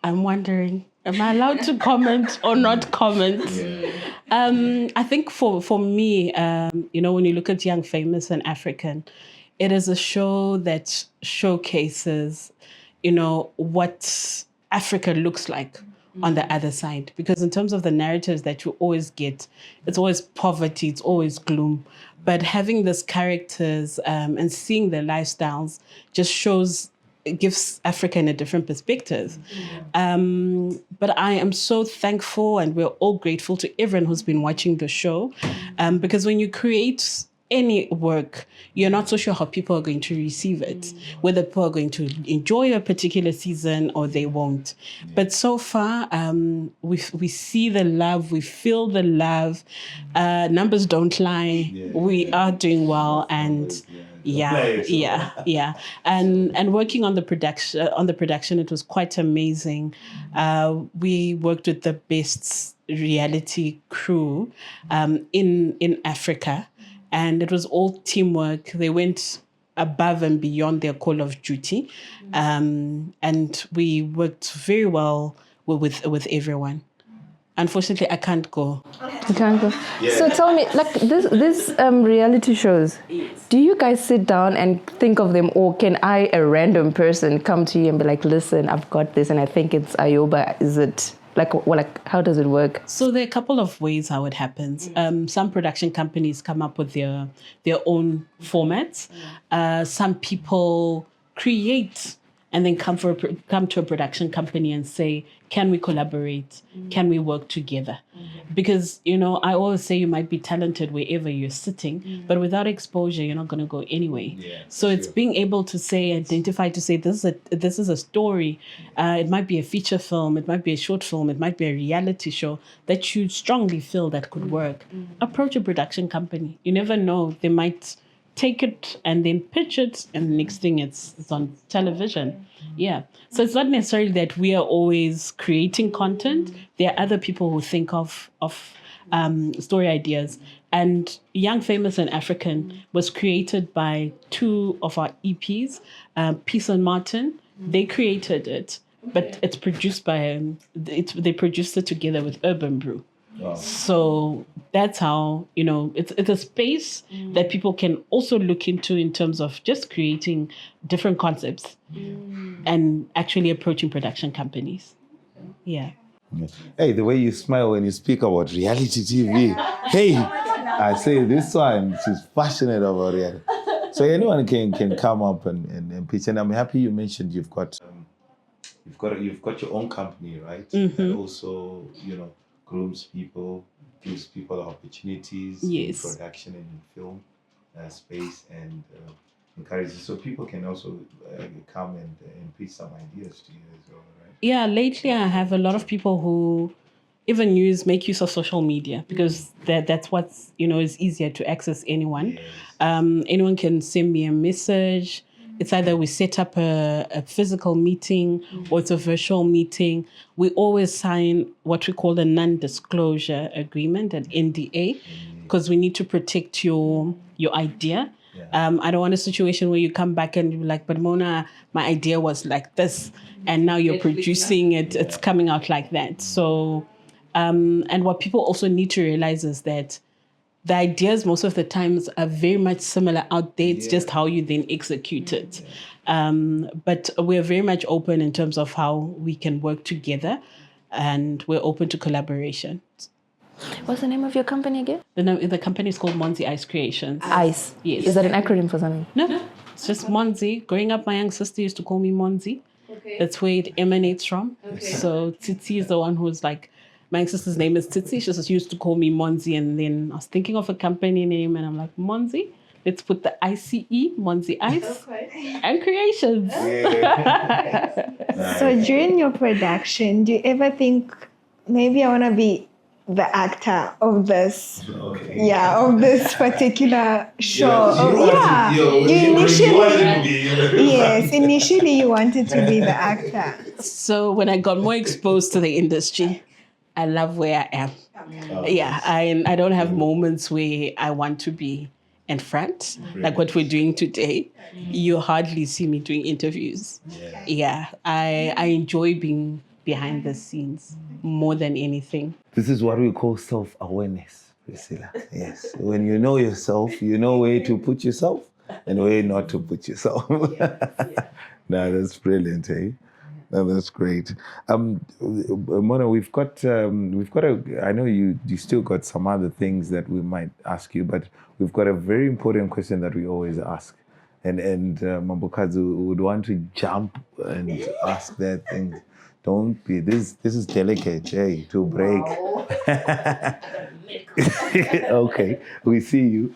I'm wondering, am I allowed to comment or not comment? I think for me, when you look at Young, Famous and African, it is a show that showcases, what Africa looks like on the other side. Because in terms of the narratives that you always get, it's always poverty, it's always gloom. But having these characters and seeing their lifestyles just it gives Africa in a different perspective. But I am so thankful and we're all grateful to everyone who's been watching the show. Because when you create any work, you're not so sure how people are going to receive it, whether people are going to enjoy a particular season or they won't. But so far, we see the love, we feel the love. Numbers don't lie. We are doing well, and and working on the production, it was quite amazing. We worked with the best reality crew in Africa. And it was all teamwork. They went above and beyond their call of duty. And we worked very well with everyone. Unfortunately, I can't go. You can't go. Yeah. So tell me, this reality shows, do you guys sit down and think of them, or can I, a random person, come to you and be like, listen, I've got this and I think it's Ayoba, is it Like how does it work? So there are a couple of ways how it happens. Some production companies come up with their own formats. Some people create and then come to a production company and say, can we collaborate? Can we work together? Because, I always say you might be talented wherever you're sitting, but without exposure, you're not going to go anyway. Yeah, So it's being able to identify to say, this is a story. It might be a feature film. It might be a short film. It might be a reality show that you strongly feel that could work. Approach a production company. You never know. They might take it and then pitch it, and the next thing it's on television. Yeah. So it's not necessarily that we are always creating content. There are other people who think of story ideas. And Young, Famous, and African was created by two of our EPs, Peace and Martin. They created it, but it's produced by they produced it together with Urban Brew. Wow. So that's how, it's a space that people can also look into in terms of just creating different concepts and actually approaching production companies. Yeah. Hey, the way you smile when you speak about reality TV. Hey, I say this one, she's passionate about reality. So anyone can come up and pitch. And I'm happy you mentioned you've got your own company, right? That also, grooms people, gives people opportunities in production and in film space, and encourages. So people can also come and pitch some ideas to you as well, right? Yeah, lately I have a lot of people who even make use of social media, because that's what's, is easier to access anyone. Yes. Anyone can send me a message. It's either we set up a physical meeting or it's a virtual meeting. We always sign what we call a non-disclosure agreement, an NDA, because we need to protect your idea. Yeah. I don't want a situation where you come back and you're like, but Mona, my idea was like this, and now you're producing it, it's coming out like that. So, and what people also need to realize is that the ideas most of the times are very much similar out there. It's just how you then execute it. But we're very much open in terms of how we can work together, and we're open to collaboration. What's the name of your company again? The company is called Monzi Ice Creations. ICE. Yes. Is that an acronym for something? No, it's just Monzi. Growing up, my young sister used to call me Monzi. Okay. That's where it emanates from. Okay. So Titi is the one who's like, my sister's name is Titi. She just used to call me Monzi. And then I was thinking of a company name, and I'm like, Monzi. Let's put the ICE, Monzi Ice, and Creations. Yeah. So during your production, do you ever think, maybe I want to be the actor of this, of this particular show? Initially you wanted to be the actor. So when I got more exposed to the industry, I love where I am. I don't have moments where I want to be in front, like what we're doing today. You hardly see me doing interviews. I enjoy being behind the scenes more than anything. This is what we call self-awareness, Priscilla. Yes. When you know yourself, you know where to put yourself and where not to put yourself. No, that's brilliant, eh? No, that's great. Mona, we've got I know you still got some other things that we might ask you, but we've got a very important question that we always ask. And Mambokazu would want to jump and ask that thing. Don't be, this is delicate, hey, to break. Okay, we see you.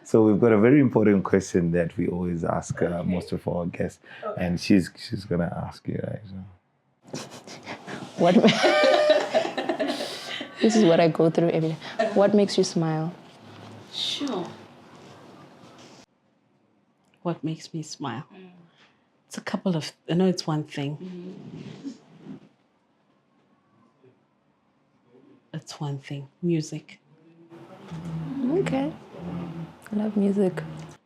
So we've got a very important question that we always ask most of our guests, and she's gonna ask you, right? So. What? This is what I go through every day. What makes you smile? Sure. What makes me smile? It's a couple of, I know it's one thing. It's one thing. Music. Okay. I love music.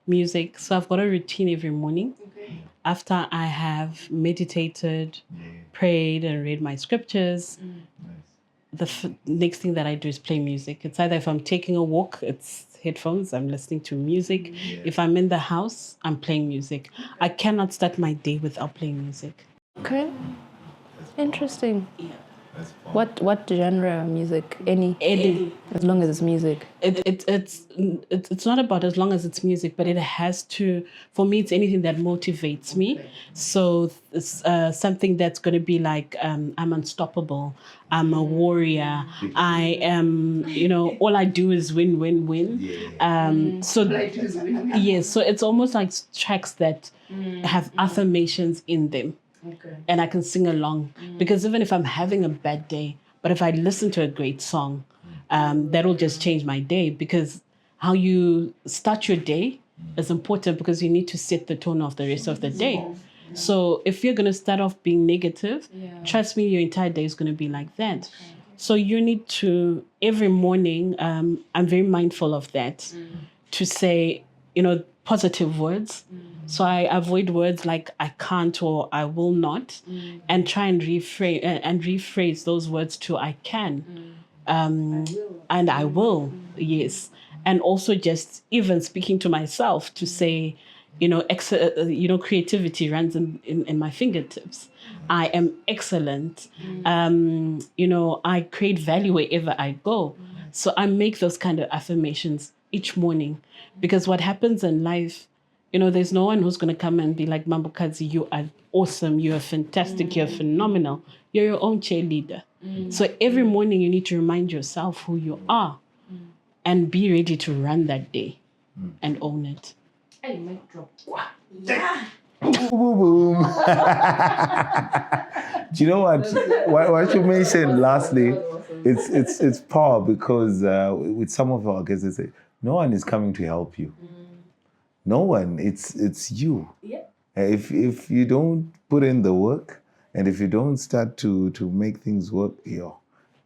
Music. So I've got a routine every morning. After I have meditated, prayed, and read my scriptures, the next thing that I do is play music. It's either if I'm taking a walk, it's headphones, I'm listening to music. If I'm in the house, I'm playing music. I cannot start my day without playing music. Okay. Interesting. That's fun. What genre of music? Any? As long as it's music. It's not about as long as it's music, but it has to. For me, it's anything that motivates me. So it's something that's going to be like I'm unstoppable. I'm a warrior. I am. All I do is win, win, win. So yes, so it's almost like tracks that have affirmations in them. And I can sing along because even if I'm having a bad day, but if I listen to a great song, that'll just change my day, because how you start your day is important, because you need to set the tone of the rest of the day. So if you're going to start off being negative, trust me, your entire day is going to be like that. So you need to, every morning, I'm very mindful of that, to say, positive words. So I avoid words like I can't or I will not, and try and rephrase those words to I can, and I will. Yes, and also just even speaking to myself to say, creativity runs in my fingertips. I am excellent. I create value wherever I go. So I make those kind of affirmations each morning, because what happens in life, there's no one who's going to come and be like, Mambokazi, you are awesome, you are fantastic, you're phenomenal. You're your own cheerleader. So every morning you need to remind yourself who you are, and be ready to run that day and own it. Hey, mic drop. Boom, boom, boom. Do you know what you mentioned lastly? It's power, because with some of our guests, they say, no one is coming to help you. No one. It's you. Yeah. If you don't put in the work, and if you don't start to make things work,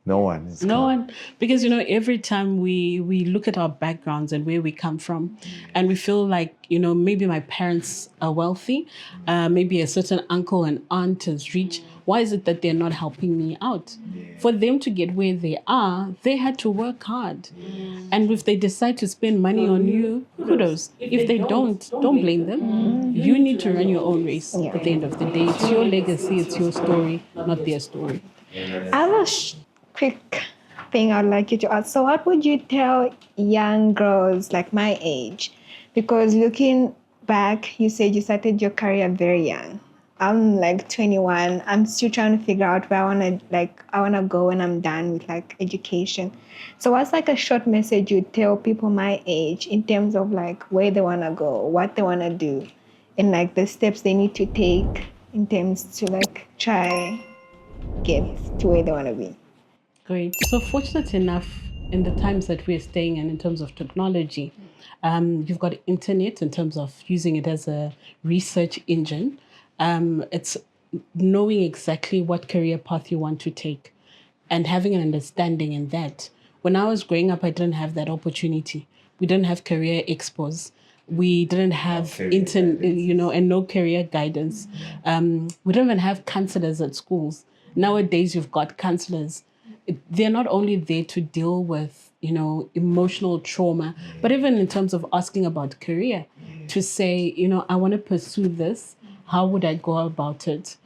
no one is No coming. one, because every time we look at our backgrounds and where we come from, and we feel like maybe my parents are wealthy, maybe a certain uncle and aunt is rich. Why is it that they're not helping me out? For them to get where they are, they had to work hard. And if they decide to spend money on you, kudos. If they don't blame them. You need to run your own race. At the end of the day, it's your legacy, it's your story, not their story. I have a quick thing I'd like you to ask. So what would you tell young girls like my age? Because looking back, you said you started your career very young. I'm like 21. I'm still trying to figure out where I wanna go when I'm done with like education. So what's like a short message you tell people my age in terms of like where they wanna go, what they wanna do, and like the steps they need to take in terms to like try get to where they wanna be? Great. So fortunate enough in the times that we're staying in terms of technology, you've got internet in terms of using it as a research engine. It's knowing exactly what career path you want to take and having an understanding in that. When I was growing up, I didn't have that opportunity. We didn't have career expos. We didn't have and no career guidance. We didn't even have counselors at schools. Nowadays, you've got counselors. They're not only there to deal with, emotional trauma, but even in terms of asking about career, to say, I want to pursue this. How would I go about it?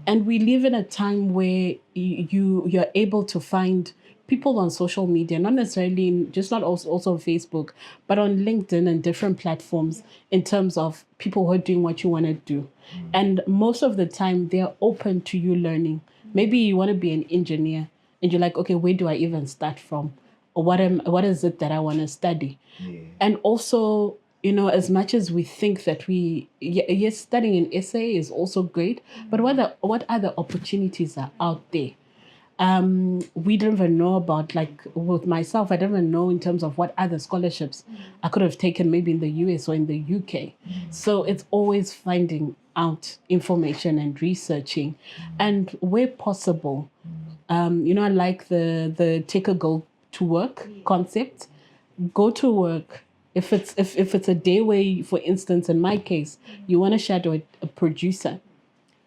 And we live in a time where you're able to find people on social media, not necessarily not also on Facebook, but on LinkedIn and different platforms, in terms of people who are doing what you want to do. And most of the time, they're open to you learning. Maybe you want to be an engineer and you're like, okay, where do I even start from? Or what is it that I want to study? And also, as much as we think that yes, studying an essay is also great, but what other opportunities are out there? We didn't even know about, like with myself, I didn't even know in terms of what other scholarships I could have taken maybe in the US or in the UK. So it's always finding out information and researching. And where possible, I like the take a go to work concept. Go to work. If it's a day where, for instance, in my case, you want to shadow a producer,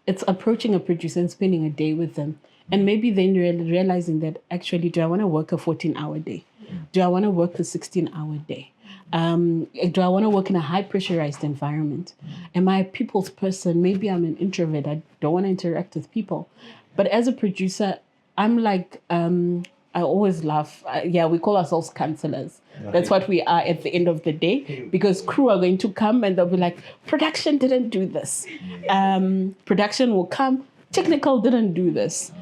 it's approaching a producer and spending a day with them. And maybe then realizing that, actually, do I want to work a 14-hour day? Do I want to work a 16-hour day? Do I want to work in a high pressurized environment? Am I a people's person? Maybe I'm an introvert. I don't want to interact with people. But as a producer, I'm like, I always laugh. We call ourselves counselors. That's what we are at the end of the day, because crew are going to come and they'll be like, production didn't do this. Production will come, technical didn't do this.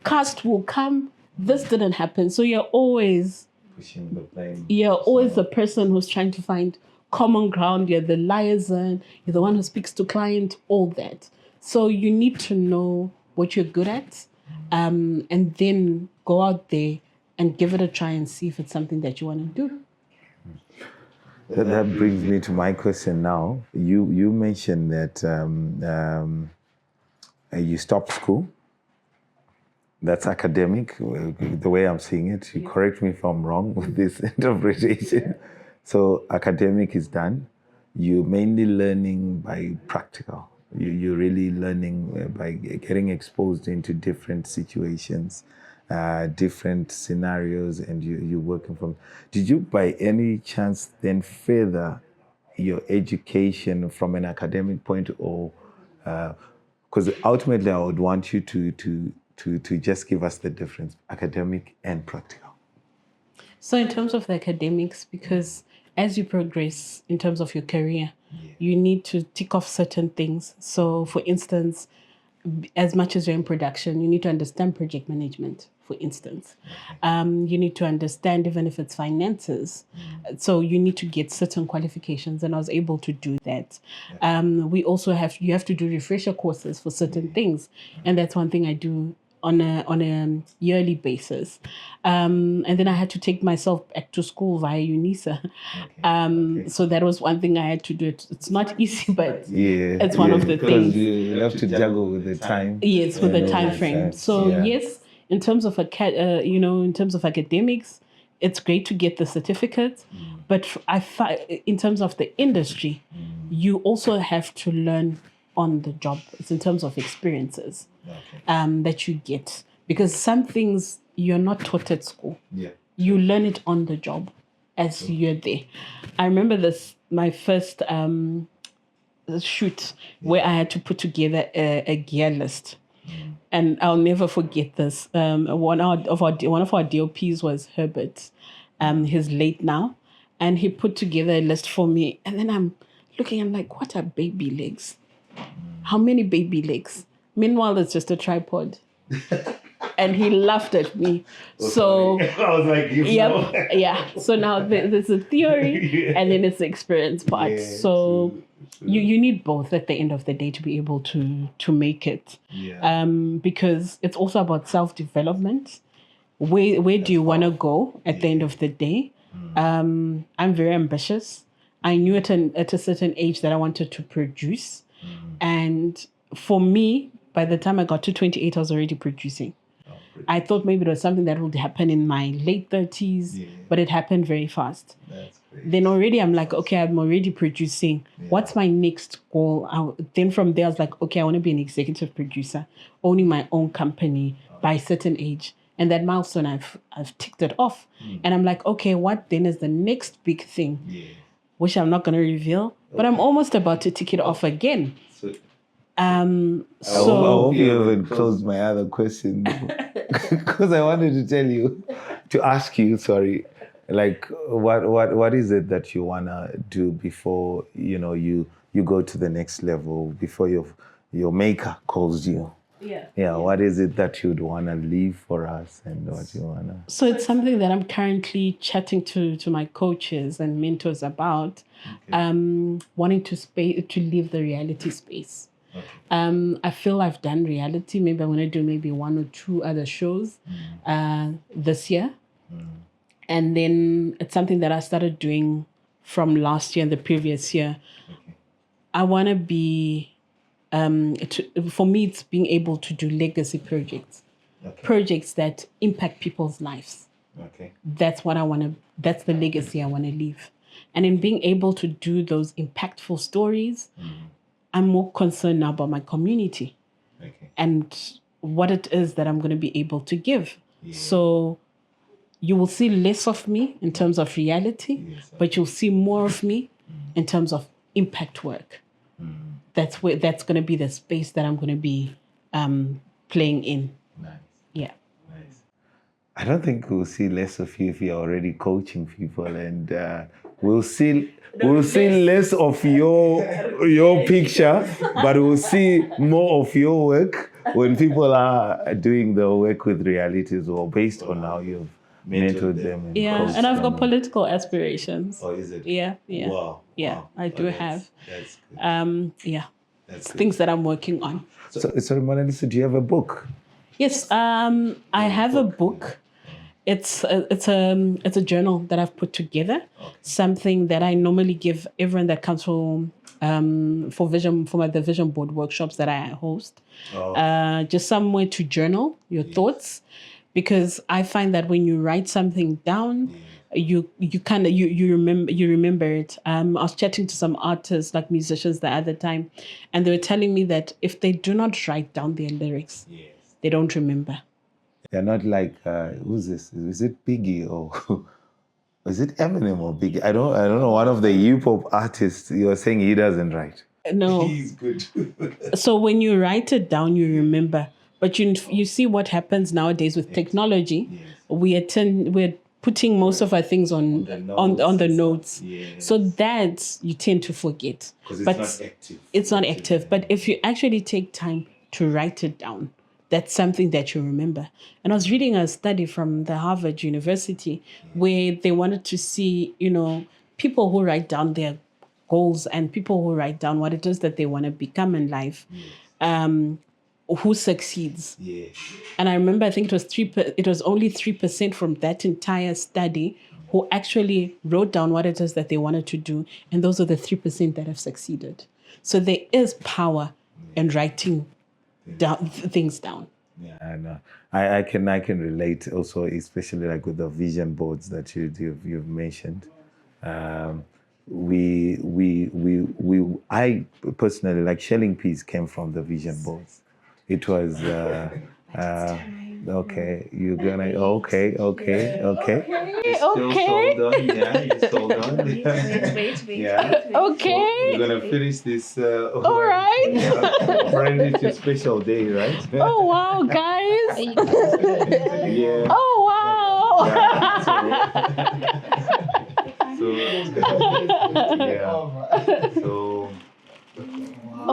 Cast will come, this didn't happen. So you're always pushing the blame. You're always the person who's trying to find common ground. You're the liaison. You're the one who speaks to client, all that. So you need to know what you're good at, and then go out there and give it a try and see if it's something that you want to do. That brings me to my question now. You mentioned that you stopped school. That's academic, the way I'm seeing it. You correct me if I'm wrong with this interpretation. So academic is done. You're mainly learning by practical. You're really learning by getting exposed into different situations, different scenarios, and you're working from. Did you by any chance then further your education from an academic point, or because ultimately I would want you to just give us the difference, academic and practical. So in terms of the academics, because as you progress in terms of your career, you need to tick off certain things. So for instance, as much as you're in production, you need to understand project management, for instance. You need to understand even if it's finances. So you need to get certain qualifications, and I was able to do that. We also you have to do refresher courses for certain things, and that's one thing I do on a yearly basis. And then I had to take myself back to school via UNISA. So that was one thing I had to do. It's not easy, but it's one of the things. You have to juggle with the time. Yes, with the time frame. So yes, in terms of in terms of academics, it's great to get the certificate, but I find in terms of the industry, you also have to learn on the job. It's in terms of experiences that you get, because some things you're not taught at school. You learn it on the job as you're there. I remember my first shoot where I had to put together a gear list. And I'll never forget this. One of our DOPs was Herbert. He's late now. And he put together a list for me. And then I'm like, what are baby legs? How many baby legs? Meanwhile, it's just a tripod. And he laughed at me. So I was like, yeah. So now there's a theory and then it's the experience part. So you need both at the end of the day to be able to make it. Because it's also about self-development. Where do you want to go at the end of the day? I'm very ambitious. I knew at a certain age that I wanted to produce. And for me, by the time I got to 28, I was already producing. I thought maybe it was something that would happen in my late 30s, but it happened very fast. That's great. Then already I'm like, okay, I'm already producing. What's my next goal? Then from there, I was like, okay, I want to be an executive producer, owning my own company by a certain age. And that milestone, I've ticked it off. And I'm like, okay, what then is the next big thing? Which I'm not going to reveal, but I'm almost about to tick it off again. I hope you haven't closed my other question, because I wanted to ask you, like what is it that you wanna do before you go to the next level, before your maker calls you? What is it that you'd wanna leave for us, and what you wanna? So it's something that I'm currently chatting to my coaches and mentors about, wanting to leave the reality space. I feel I've done reality. Maybe I'm going to do maybe 1 or 2 other shows this year. And then it's something that I started doing from last year and the previous year. I want to be, for me, it's being able to do legacy projects. Projects that impact people's lives. That's what I want to, that's the legacy I want to leave. And in being able to do those impactful stories, I'm more concerned now about my community and what it is that I'm going to be able to give. So you will see less of me in terms of reality, but you'll see more of me in terms of impact work. That's going to be the space that I'm going to be playing in. Nice. Yeah. Nice. I don't think we'll see less of you if you're already coaching people, and we'll see less of your picture, but we'll see more of your work when people are doing the work with realities or based on how you've mentored them and Yeah, coached and I've got them. political aspirations. Oh, is it? Yeah, yeah. Wow. Yeah, Wow. I do that's, have. That's good. Yeah, That's good. things that I'm working on. So, sorry, Monalisa, do you have a book? Yes, I have a book. It's a journal that I've put together. Something that I normally give everyone that comes for the vision board workshops that I host. Just somewhere to journal your thoughts, because I find that when you write something down, you kind of you remember it. I was chatting to some artists, like musicians, the other time, and they were telling me that if they do not write down their lyrics, they don't remember. They're not like who's this? Is it Biggie or is it Eminem or Biggie? I don't know. One of the hip hop artists. You're saying he doesn't write. No. He's good. So when you write it down, you remember. But you see what happens nowadays with technology. We're putting most of our things on the notes. So that you tend to forget. Because it's But not active. it's not active. But if you actually take time to write it down, that's something that you remember. And I was reading a study from the Harvard University where they wanted to see, people who write down their goals and people who write down what it is that they want to become in life, who succeeds. And I remember, I think it was only 3% from that entire study who actually wrote down what it is that they wanted to do. And those are the 3% that have succeeded. So there is power in writing things down. Yeah, and I can relate also, especially like with the vision boards that you've mentioned. I personally, like Shelling Peas came from the vision boards. It was okay. You're gonna okay. Just hold on. Yeah, just hold on. Wait. Yeah. Okay. We're gonna finish this. All right. Apparently, it's your special day, right? Oh, wow, guys. Yeah. Oh, wow. So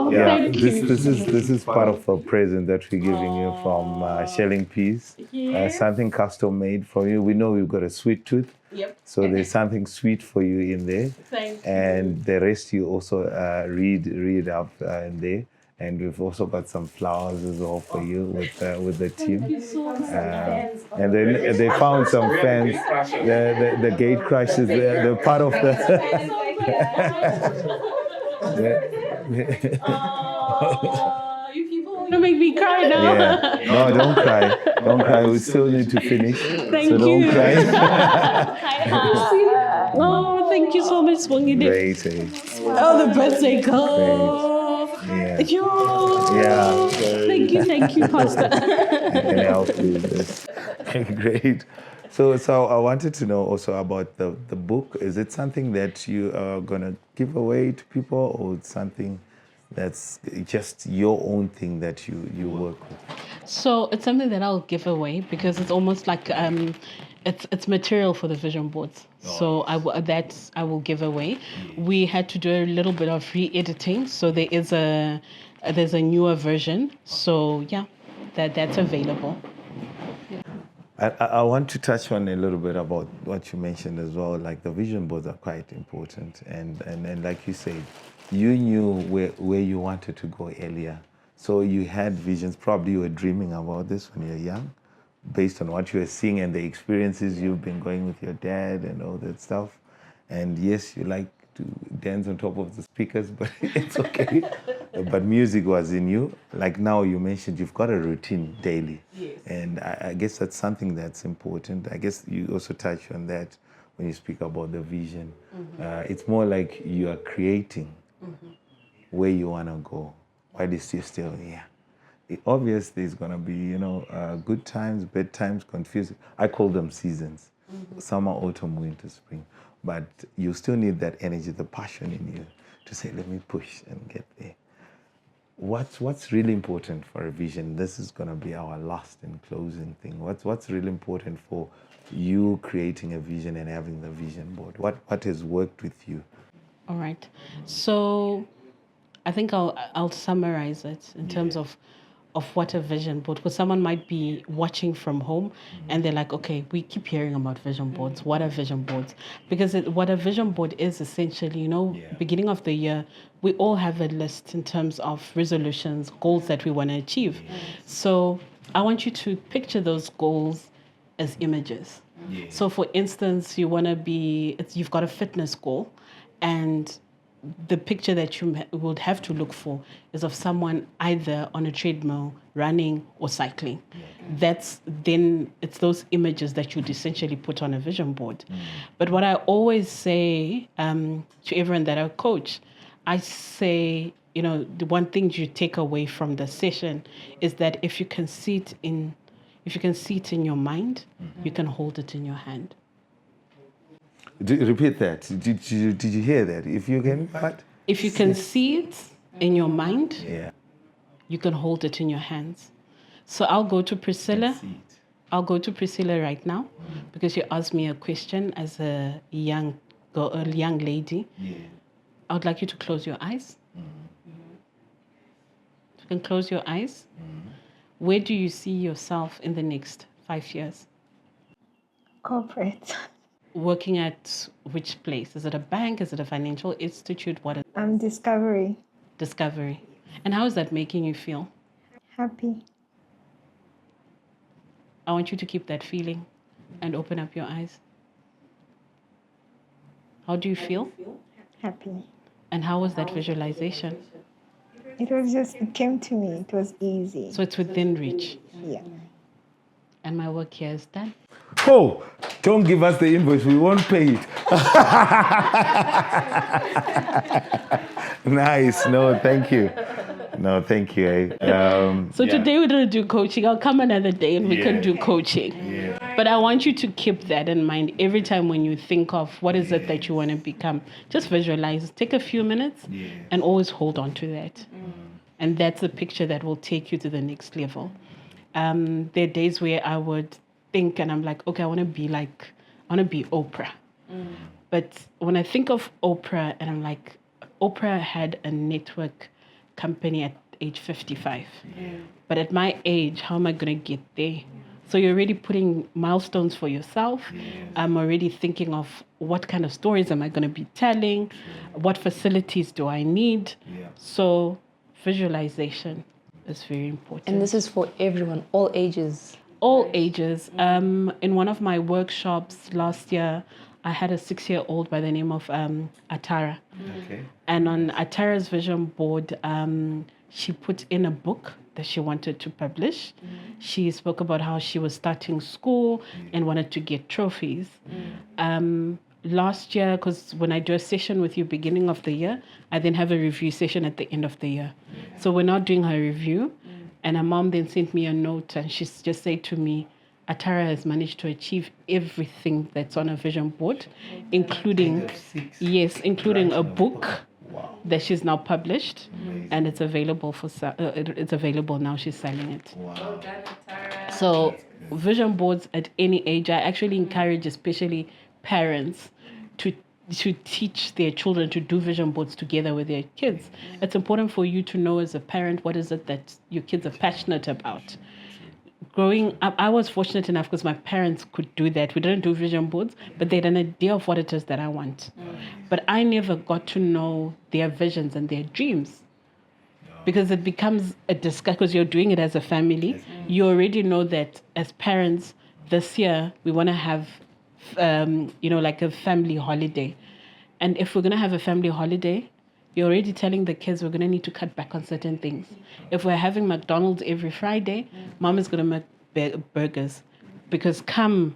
Yeah, Thank you. this is part of a present that we're giving you from Shelling Peas. Something custom made for you. We know you've got a sweet tooth. Yep. So there's something sweet for you in there. Thank And the rest you also read up in there. And we've also got some flowers as well for you with the team. And then they found some fans. The gate crashes. They're part of the. You people want to make me cry now. Yeah. No, don't cry. Don't cry. We still need to finish. Thank so don't you. cry. Oh, thank you so much, Swangide. Great. Oh, the birthday call. Yeah. Yo. Yeah. Thank you, Pastor. I can help you with this. Great. So I wanted to know also about the book. Is it something that you are gonna give away to people, or it's something that's just your own thing that you work with? So it's something that I'll give away because it's almost like it's material for the vision boards. So I will give away. We had to do a little bit of re-editing, so there's a newer version. So yeah, that's available. I want to touch on a little bit about what you mentioned as well. Like the vision boards are quite important, and like you said, you knew where you wanted to go earlier. So you had visions. Probably you were dreaming about this when you were young, based on what you were seeing and the experiences you've been going with your dad and all that stuff. And yes, you like to dance on top of the speakers, but it's okay. But music was in you. Like now you mentioned you've got a routine daily. Yes. And I guess that's something that's important. I guess you also touch on that when you speak about the vision. It's more like you are creating where you want to go while you're still here. Obviously, there's going to be, good times, bad times, confusing. I call them seasons. Summer, autumn, winter, spring. But you still need that energy, the passion in you to say, let me push and get there. what's really important for a vision? This is going to be our last and closing thing. What's really important for you creating a vision and having the vision board? What has worked with you? All right. So I think I'll summarize it in terms of what a vision board, because someone might be watching from home and they're like, okay, we keep hearing about vision boards. What are vision boards? Because what a vision board is essentially, beginning of the year, we all have a list in terms of resolutions, goals that we want to achieve. So I want you to picture those goals as images. So for instance, you've got a fitness goal, and the picture that you would have to look for is of someone either on a treadmill, running, or cycling. It's those images that you'd essentially put on a vision board. But what I always say to everyone that I coach, I say, the one thing you take away from the session is that if you can see it in your mind, you can hold it in your hand. Repeat that. Did you hear that? If you can, what? If you can see it in your mind, Yeah. you can hold it in your hands. So I'll go to Priscilla. I'll go to Priscilla right now because you asked me a question as a young lady. Yeah. I would like you to close your eyes. You can close your eyes. Where do you see yourself in the next 5 years? Corporate. Working at which place? Is it a bank? Is it a financial institute? What is Discovery. Discovery? And how is that making you feel? Happy. I want you to keep that feeling and open up your eyes. How do you feel? Happy. And how was that visualization? It came to me. It was easy. So it's within reach. Yeah. And my work here is done. Oh, don't give us the invoice. We won't pay it. Nice. No, thank you. No, thank you. So today we didn't do coaching. I'll come another day and we can do coaching. But I want you to keep that in mind every time when you think of what is it that you want to become. Just visualize. Take a few minutes and always hold on to that. And that's a picture that will take you to the next level. There are days where I would think and I'm like, okay, I want to be Oprah. But when I think of Oprah and I'm like, Oprah had a network company at age 55. But at my age, how am I going to get there? So you're already putting milestones for yourself. I'm already thinking of what kind of stories am I going to be telling? What facilities do I need? So visualization is very important. And this is for everyone, all ages. All ages. In one of my workshops last year, I had a 6-year-old by the name of Atara. Okay. And on Atara's vision board, she put in a book that she wanted to publish. She spoke about how she was starting school and wanted to get trophies. Last year, because when I do a session with you beginning of the year, I then have a review session at the end of the year. So we're now doing her review. And her mom then sent me a note and she just said to me, Atara has managed to achieve everything that's on a vision board, including a book that she's now published, and it's available it's available now. She's selling it. Wow. So vision boards at any age, I actually encourage especially parents to teach their children to do vision boards together with their kids. It's important for you to know as a parent what is it that your kids are passionate about. Growing up, I was fortunate enough because my parents could do that. We didn't do vision boards, but they had an idea of what it is that I want. But I never got to know their visions and their dreams because it becomes a discussion because you're doing it as a family. You already know that as parents, this year we want to have like a family holiday. And if we're going to have a family holiday, you're already telling the kids we're going to need to cut back on certain things. If we're having McDonald's every Friday, mom is going to make burgers. Because come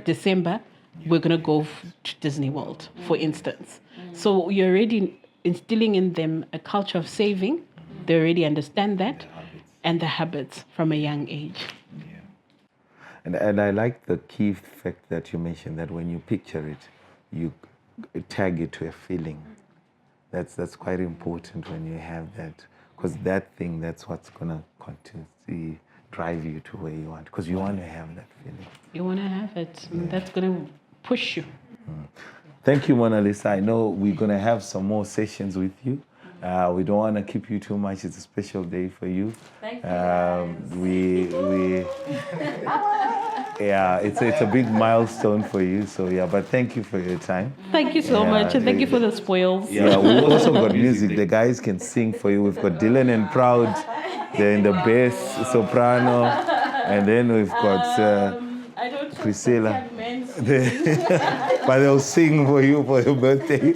December, we're going to go to Disney World, for instance. So you're already instilling in them a culture of saving. They already understand that. And the habits from a young age. And I like the key fact that you mentioned that when you picture it, you tag it to a feeling. That's quite important when you have that. because that's what's gonna continuously drive you to where you want, because you want to have that feeling. You want to have it. And that's going to push you. Thank you, Monalisa. I know we're gonna have some more sessions with you. We don't want to keep you too much. It's a special day for you. Thank you. Yeah, it's a big milestone for you. So yeah, but thank you for your time. Thank you so much. And thank you for the spoils. Yeah, we've also got music. The guys can sing for you. We've got Dylan and Proud. They're in the bass, soprano, and then we've got I don't Priscilla. men. But they'll sing for you for your birthday.